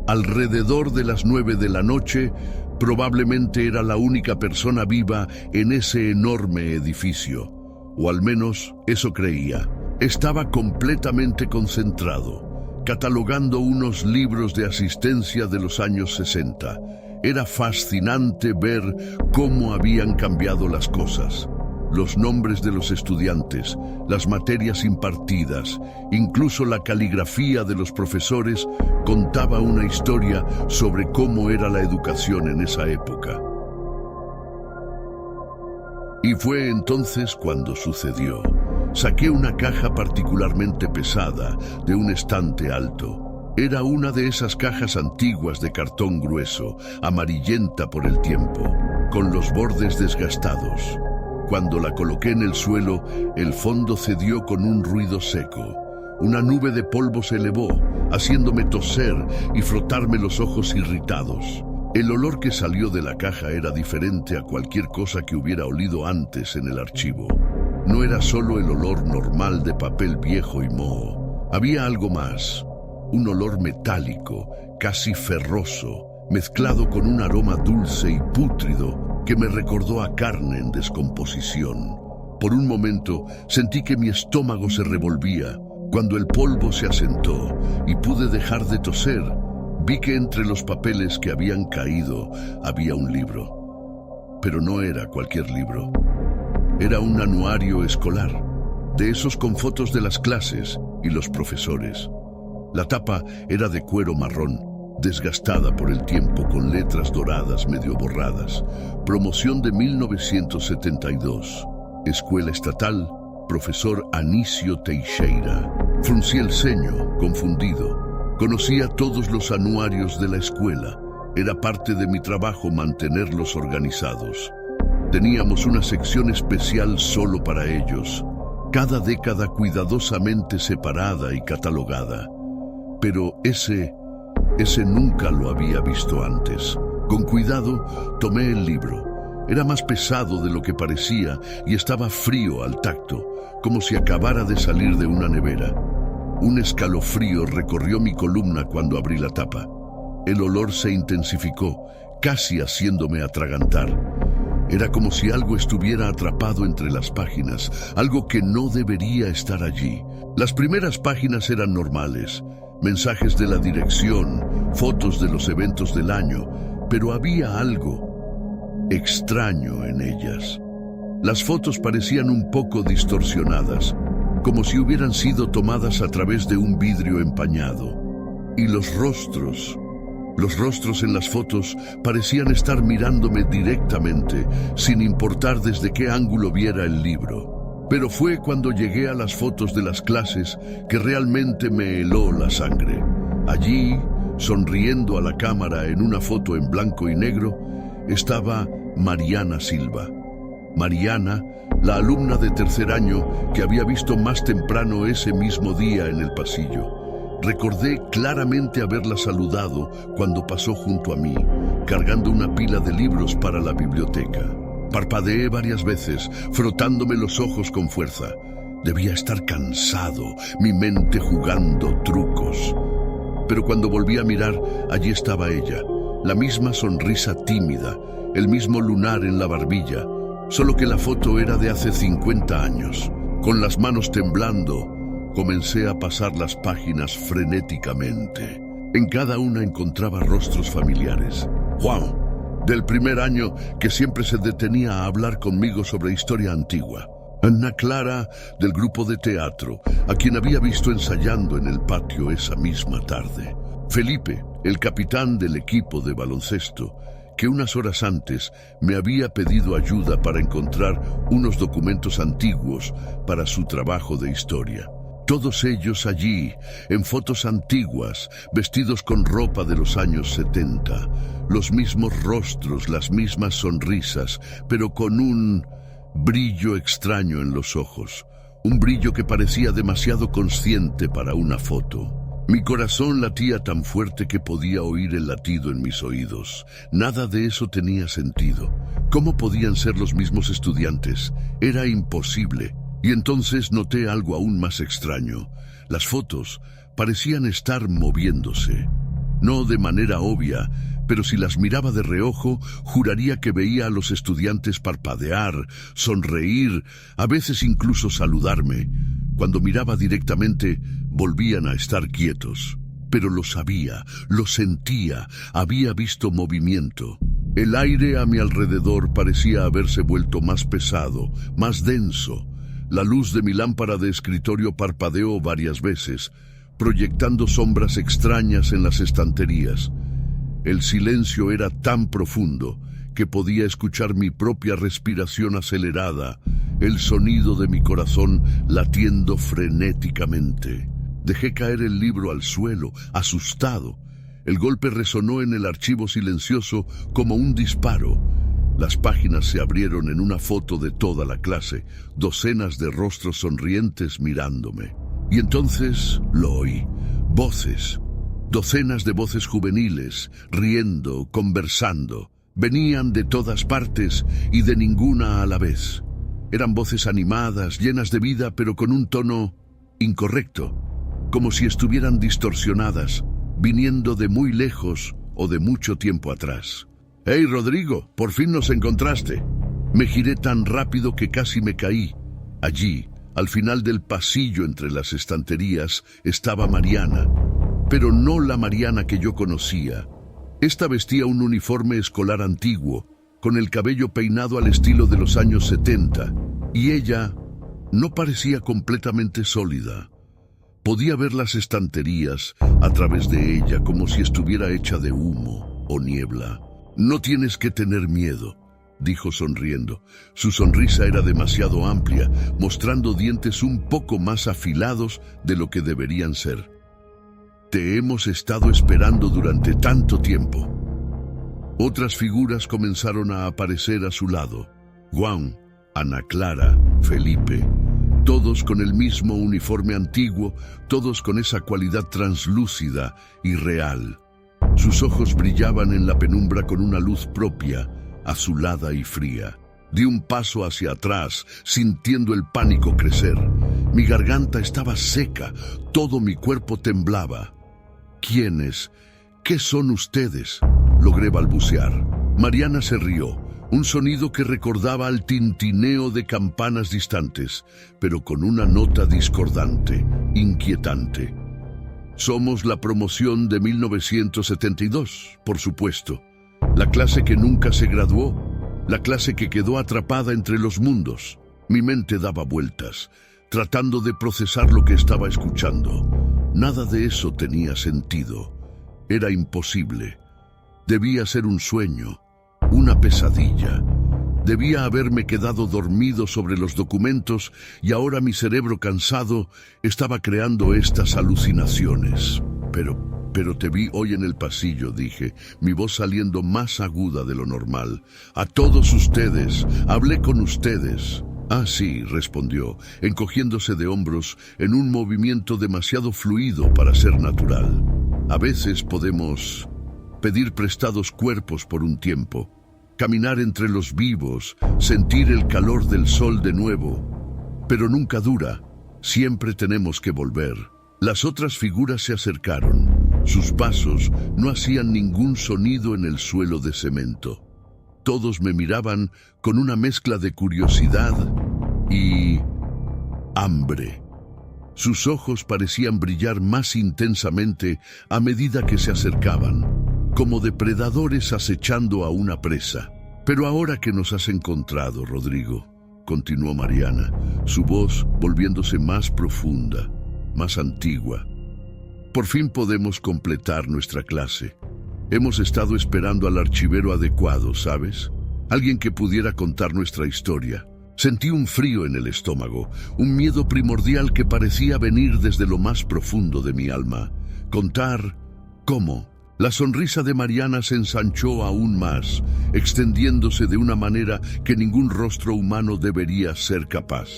Alrededor de las 9 de la noche, probablemente era la única persona viva en ese enorme edificio, o al menos eso creía. Estaba completamente concentrado, catalogando unos libros de asistencia de los años 60. Era fascinante ver cómo habían cambiado las cosas. Los nombres de los estudiantes, las materias impartidas, incluso la caligrafía de los profesores contaba una historia sobre cómo era la educación en esa época. Y fue entonces cuando sucedió. Saqué una caja particularmente pesada de un estante alto. Era una de esas cajas antiguas de cartón grueso, amarillenta por el tiempo, con los bordes desgastados. Cuando la coloqué en el suelo, el fondo cedió con un ruido seco. Una nube de polvo se elevó, haciéndome toser y frotarme los ojos irritados. El olor que salió de la caja era diferente a cualquier cosa que hubiera olido antes en el archivo. No era solo el olor normal de papel viejo y moho. Había algo más, un olor metálico, casi ferroso, mezclado con un aroma dulce y pútrido que me recordó a carne en descomposición. Por un momento sentí que mi estómago se revolvía. Cuando el polvo se asentó y pude dejar de toser, vi que entre los papeles que habían caído había un libro. Pero no era cualquier libro. Era un anuario escolar, de esos con fotos de las clases y los profesores. La tapa era de cuero marrón, desgastada por el tiempo con letras doradas medio borradas. Promoción de 1972. Escuela estatal, profesor Anísio Teixeira. Fruncí el ceño, confundido. Conocía todos los anuarios de la escuela. Era parte de mi trabajo mantenerlos organizados. Teníamos una sección especial solo para ellos, cada década cuidadosamente separada y catalogada. Pero ese nunca lo había visto antes. Con cuidado tomé el libro. Era más pesado de lo que parecía y estaba frío al tacto, como si acabara de salir de una nevera. Un escalofrío recorrió mi columna cuando abrí la tapa. El olor se intensificó, casi haciéndome atragantar. Era como si algo estuviera atrapado entre las páginas, algo que no debería estar allí. Las primeras páginas eran normales, mensajes de la dirección, fotos de los eventos del año, pero había algo extraño en ellas. Las fotos parecían un poco distorsionadas, como si hubieran sido tomadas a través de un vidrio empañado. Y los rostros en las fotos parecían estar mirándome directamente, sin importar desde qué ángulo viera el libro. Pero fue cuando llegué a las fotos de las clases que realmente me heló la sangre. Allí, sonriendo a la cámara en una foto en blanco y negro, estaba Mariana Silva. Mariana, la alumna de tercer año que había visto más temprano ese mismo día en el pasillo. Recordé claramente haberla saludado cuando pasó junto a mí, cargando una pila de libros para la biblioteca. Parpadeé varias veces, frotándome los ojos con fuerza. Debía estar cansado, mi mente jugando trucos. Pero cuando volví a mirar, allí estaba ella, la misma sonrisa tímida, el mismo lunar en la barbilla, solo que la foto era de hace 50 años. Con las manos temblando, comencé a pasar las páginas frenéticamente. En cada una encontraba rostros familiares. Juan, del primer año, que siempre se detenía a hablar conmigo sobre historia antigua. Ana Clara, del grupo de teatro, a quien había visto ensayando en el patio esa misma tarde. Felipe, el capitán del equipo de baloncesto, que unas horas antes me había pedido ayuda para encontrar unos documentos antiguos para su trabajo de historia. Todos ellos allí, en fotos antiguas, vestidos con ropa de los años 70, los mismos rostros, las mismas sonrisas, pero con un brillo extraño en los ojos, un brillo que parecía demasiado consciente para una foto. Mi corazón latía tan fuerte que podía oír el latido en mis oídos. Nada de eso tenía sentido. ¿Cómo podían ser los mismos estudiantes? Era imposible. Y entonces noté algo aún más extraño. Las fotos parecían estar moviéndose. No de manera obvia, pero si las miraba de reojo, juraría que veía a los estudiantes parpadear, sonreír, a veces incluso saludarme. Cuando miraba directamente, volvían a estar quietos. Pero lo sabía, lo sentía, había visto movimiento. El aire a mi alrededor parecía haberse vuelto más pesado, más denso. La luz de mi lámpara de escritorio parpadeó varias veces, proyectando sombras extrañas en las estanterías. El silencio era tan profundo que podía escuchar mi propia respiración acelerada, el sonido de mi corazón latiendo frenéticamente. Dejé caer el libro al suelo, asustado. El golpe resonó en el archivo silencioso como un disparo. Las páginas se abrieron en una foto de toda la clase, docenas de rostros sonrientes mirándome. Y entonces lo oí. Voces. Docenas de voces juveniles, riendo, conversando. Venían de todas partes y de ninguna a la vez. Eran voces animadas, llenas de vida, pero con un tono incorrecto, como si estuvieran distorsionadas, viniendo de muy lejos o de mucho tiempo atrás. «¡Hey, Rodrigo! ¡Por fin nos encontraste!». Me giré tan rápido que casi me caí. Allí, al final del pasillo entre las estanterías, estaba Mariana, pero no la Mariana que yo conocía. Esta vestía un uniforme escolar antiguo, con el cabello peinado al estilo de los años 70, y ella no parecía completamente sólida. Podía ver las estanterías a través de ella como si estuviera hecha de humo o niebla. «No tienes que tener miedo», dijo sonriendo. Su sonrisa era demasiado amplia, mostrando dientes un poco más afilados de lo que deberían ser. «Te hemos estado esperando durante tanto tiempo». Otras figuras comenzaron a aparecer a su lado. Juan, Ana Clara, Felipe, todos con el mismo uniforme antiguo, todos con esa cualidad translúcida y real. Sus ojos brillaban en la penumbra con una luz propia, azulada y fría. Di un paso hacia atrás, sintiendo el pánico crecer. Mi garganta estaba seca, todo mi cuerpo temblaba. ¿Quiénes? ¿Qué son ustedes?, logré balbucear. Mariana se rió, un sonido que recordaba al tintineo de campanas distantes, pero con una nota discordante, inquietante. Somos la promoción de 1972, por supuesto. La clase que nunca se graduó, la clase que quedó atrapada entre los mundos. Mi mente daba vueltas, tratando de procesar lo que estaba escuchando. Nada de eso tenía sentido. Era imposible. Debía ser un sueño, una pesadilla. Debía haberme quedado dormido sobre los documentos y ahora mi cerebro cansado estaba creando estas alucinaciones. Pero te vi hoy en el pasillo, dije, mi voz saliendo más aguda de lo normal. A todos ustedes, hablé con ustedes. Ah, sí, respondió, encogiéndose de hombros en un movimiento demasiado fluido para ser natural. A veces podemos pedir prestados cuerpos por un tiempo, caminar entre los vivos, sentir el calor del sol de nuevo. Pero nunca dura, siempre tenemos que volver. Las otras figuras se acercaron. Sus pasos no hacían ningún sonido en el suelo de cemento. Todos me miraban con una mezcla de curiosidad y hambre. Sus ojos parecían brillar más intensamente a medida que se acercaban, como depredadores acechando a una presa. Pero ahora que nos has encontrado, Rodrigo, continuó Mariana, su voz volviéndose más profunda, más antigua. Por fin podemos completar nuestra clase. Hemos estado esperando al archivero adecuado, ¿sabes? Alguien que pudiera contar nuestra historia. Sentí un frío en el estómago, un miedo primordial que parecía venir desde lo más profundo de mi alma. Contar, ¿cómo? La sonrisa de Mariana se ensanchó aún más, extendiéndose de una manera que ningún rostro humano debería ser capaz.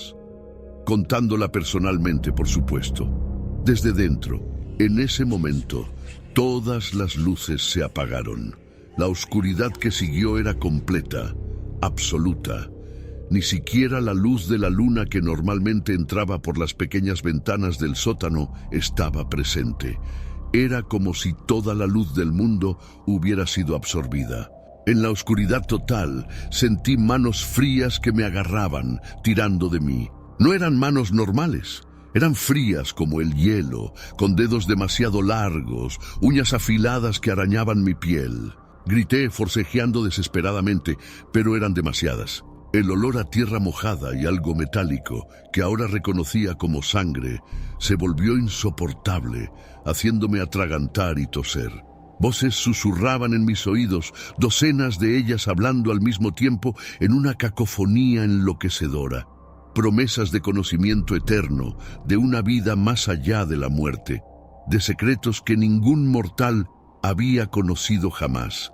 Contándola personalmente, por supuesto. Desde dentro, en ese momento, todas las luces se apagaron. La oscuridad que siguió era completa, absoluta. Ni siquiera la luz de la luna que normalmente entraba por las pequeñas ventanas del sótano estaba presente. Era como si toda la luz del mundo hubiera sido absorbida. En la oscuridad total, sentí manos frías que me agarraban, tirando de mí. No eran manos normales. Eran frías como el hielo, con dedos demasiado largos, uñas afiladas que arañaban mi piel. Grité forcejeando desesperadamente, pero eran demasiadas. El olor a tierra mojada y algo metálico, que ahora reconocía como sangre, se volvió insoportable, haciéndome atragantar y toser. Voces susurraban en mis oídos, docenas de ellas hablando al mismo tiempo en una cacofonía enloquecedora. Promesas de conocimiento eterno, de una vida más allá de la muerte, de secretos que ningún mortal había conocido jamás.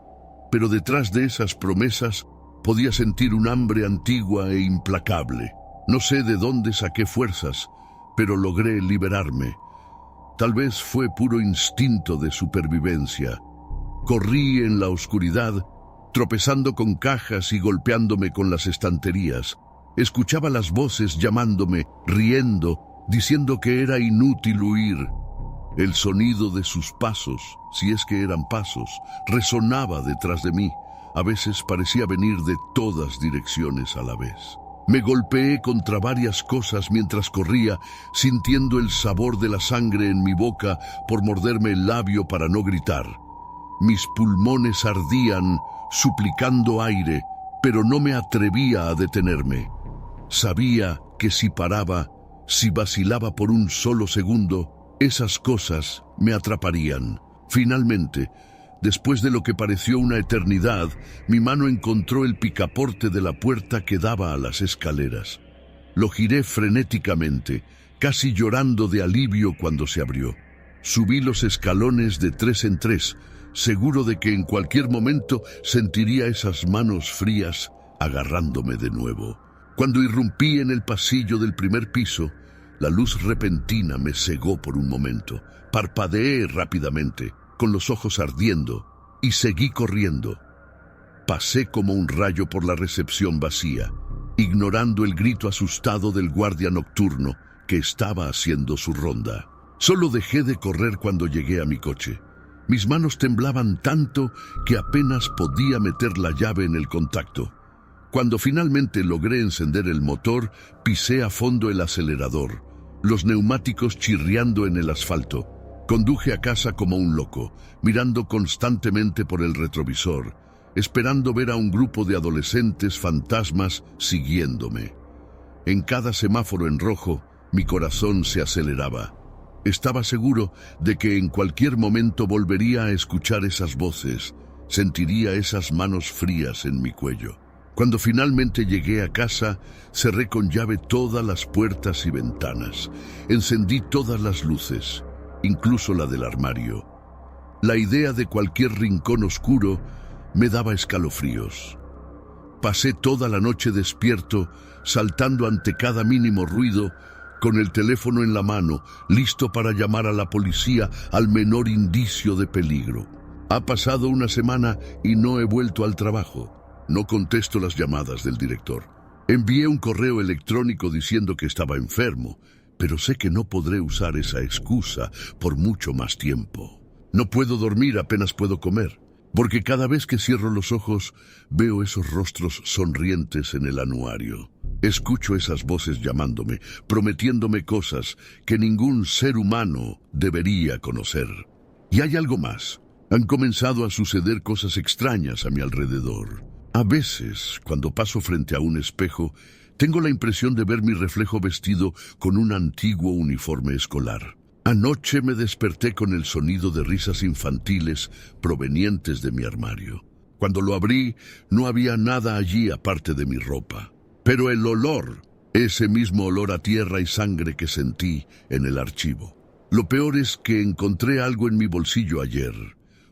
Pero detrás de esas promesas podía sentir un hambre antigua e implacable. No sé de dónde saqué fuerzas, pero logré liberarme. Tal vez fue puro instinto de supervivencia. Corrí en la oscuridad, tropezando con cajas y golpeándome con las estanterías. Escuchaba las voces llamándome, riendo, diciendo que era inútil huir. El sonido de sus pasos, si es que eran pasos, resonaba detrás de mí. A veces parecía venir de todas direcciones a la vez. Me golpeé contra varias cosas mientras corría, sintiendo el sabor de la sangre en mi boca por morderme el labio para no gritar. Mis pulmones ardían, suplicando aire, pero no me atrevía a detenerme. Sabía que si paraba, si vacilaba por un solo segundo, esas cosas me atraparían. Finalmente, después de lo que pareció una eternidad, mi mano encontró el picaporte de la puerta que daba a las escaleras. Lo giré frenéticamente, casi llorando de alivio cuando se abrió. Subí los escalones de 3 en 3, seguro de que en cualquier momento sentiría esas manos frías agarrándome de nuevo. Cuando irrumpí en el pasillo del primer piso, la luz repentina me cegó por un momento. Parpadeé rápidamente, con los ojos ardiendo, y seguí corriendo. Pasé como un rayo por la recepción vacía, ignorando el grito asustado del guardia nocturno que estaba haciendo su ronda. Solo dejé de correr cuando llegué a mi coche. Mis manos temblaban tanto que apenas podía meter la llave en el contacto. Cuando finalmente logré encender el motor, pisé a fondo el acelerador, los neumáticos chirriando en el asfalto. Conduje a casa como un loco, mirando constantemente por el retrovisor, esperando ver a un grupo de adolescentes fantasmas siguiéndome. En cada semáforo en rojo, mi corazón se aceleraba. Estaba seguro de que en cualquier momento volvería a escuchar esas voces, sentiría esas manos frías en mi cuello. Cuando finalmente llegué a casa, cerré con llave todas las puertas y ventanas. Encendí todas las luces, incluso la del armario. La idea de cualquier rincón oscuro me daba escalofríos. Pasé toda la noche despierto, saltando ante cada mínimo ruido, con el teléfono en la mano, listo para llamar a la policía al menor indicio de peligro. Ha pasado una semana y no he vuelto al trabajo. No contesto las llamadas del director. Envié un correo electrónico diciendo que estaba enfermo, pero sé que no podré usar esa excusa por mucho más tiempo. No puedo dormir, apenas puedo comer, porque cada vez que cierro los ojos veo esos rostros sonrientes en el anuario. Escucho esas voces llamándome, prometiéndome cosas que ningún ser humano debería conocer. Y hay algo más. Han comenzado a suceder cosas extrañas a mi alrededor. A veces, cuando paso frente a un espejo, tengo la impresión de ver mi reflejo vestido con un antiguo uniforme escolar. Anoche me desperté con el sonido de risas infantiles provenientes de mi armario. Cuando lo abrí, no había nada allí aparte de mi ropa. Pero el olor, ese mismo olor a tierra y sangre que sentí en el archivo. Lo peor es que encontré algo en mi bolsillo ayer.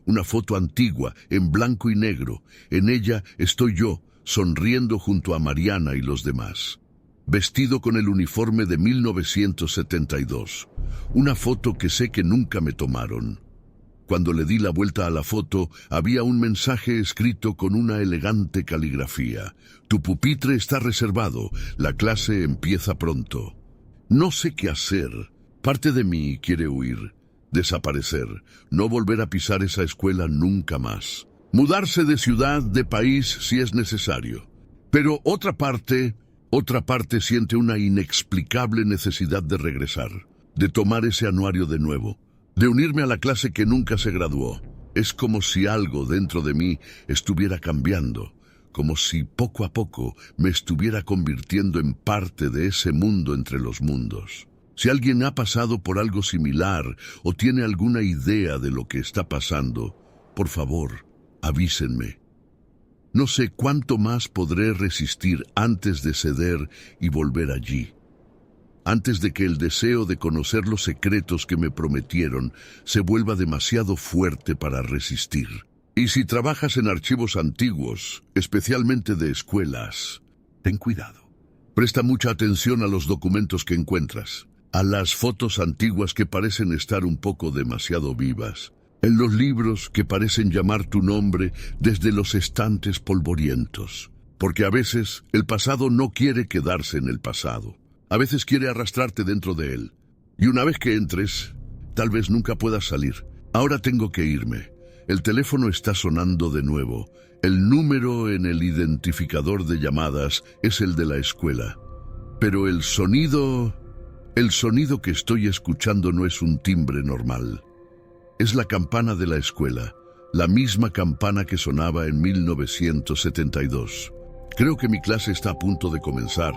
Una foto antigua, en blanco y negro. En ella estoy yo, sonriendo junto a Mariana y los demás. Vestido con el uniforme de 1972. Una foto que sé que nunca me tomaron. Cuando le di la vuelta a la foto, había un mensaje escrito con una elegante caligrafía. Tu pupitre está reservado, la clase empieza pronto. No sé qué hacer. Parte de mí quiere huir, desaparecer, no volver a pisar esa escuela nunca más. Mudarse de ciudad, de país, si es necesario. Pero otra parte siente una inexplicable necesidad de regresar, de tomar ese anuario de nuevo, de unirme a la clase que nunca se graduó. Es como si algo dentro de mí estuviera cambiando, como si poco a poco me estuviera convirtiendo en parte de ese mundo entre los mundos. Si alguien ha pasado por algo similar o tiene alguna idea de lo que está pasando, por favor, avísenme. No sé cuánto más podré resistir antes de ceder y volver allí. Antes de que el deseo de conocer los secretos que me prometieron se vuelva demasiado fuerte para resistir. Y si trabajas en archivos antiguos, especialmente de escuelas, ten cuidado. Presta mucha atención a los documentos que encuentras, a las fotos antiguas que parecen estar un poco demasiado vivas, en los libros que parecen llamar tu nombre desde los estantes polvorientos, porque a veces el pasado no quiere quedarse en el pasado. A veces quiere arrastrarte dentro de él. Y una vez que entres, tal vez nunca puedas salir. Ahora tengo que irme. El teléfono está sonando de nuevo. El número en el identificador de llamadas es el de la escuela. Pero el sonido que estoy escuchando no es un timbre normal. Es la campana de la escuela, la misma campana que sonaba en 1972. Creo que mi clase está a punto de comenzar,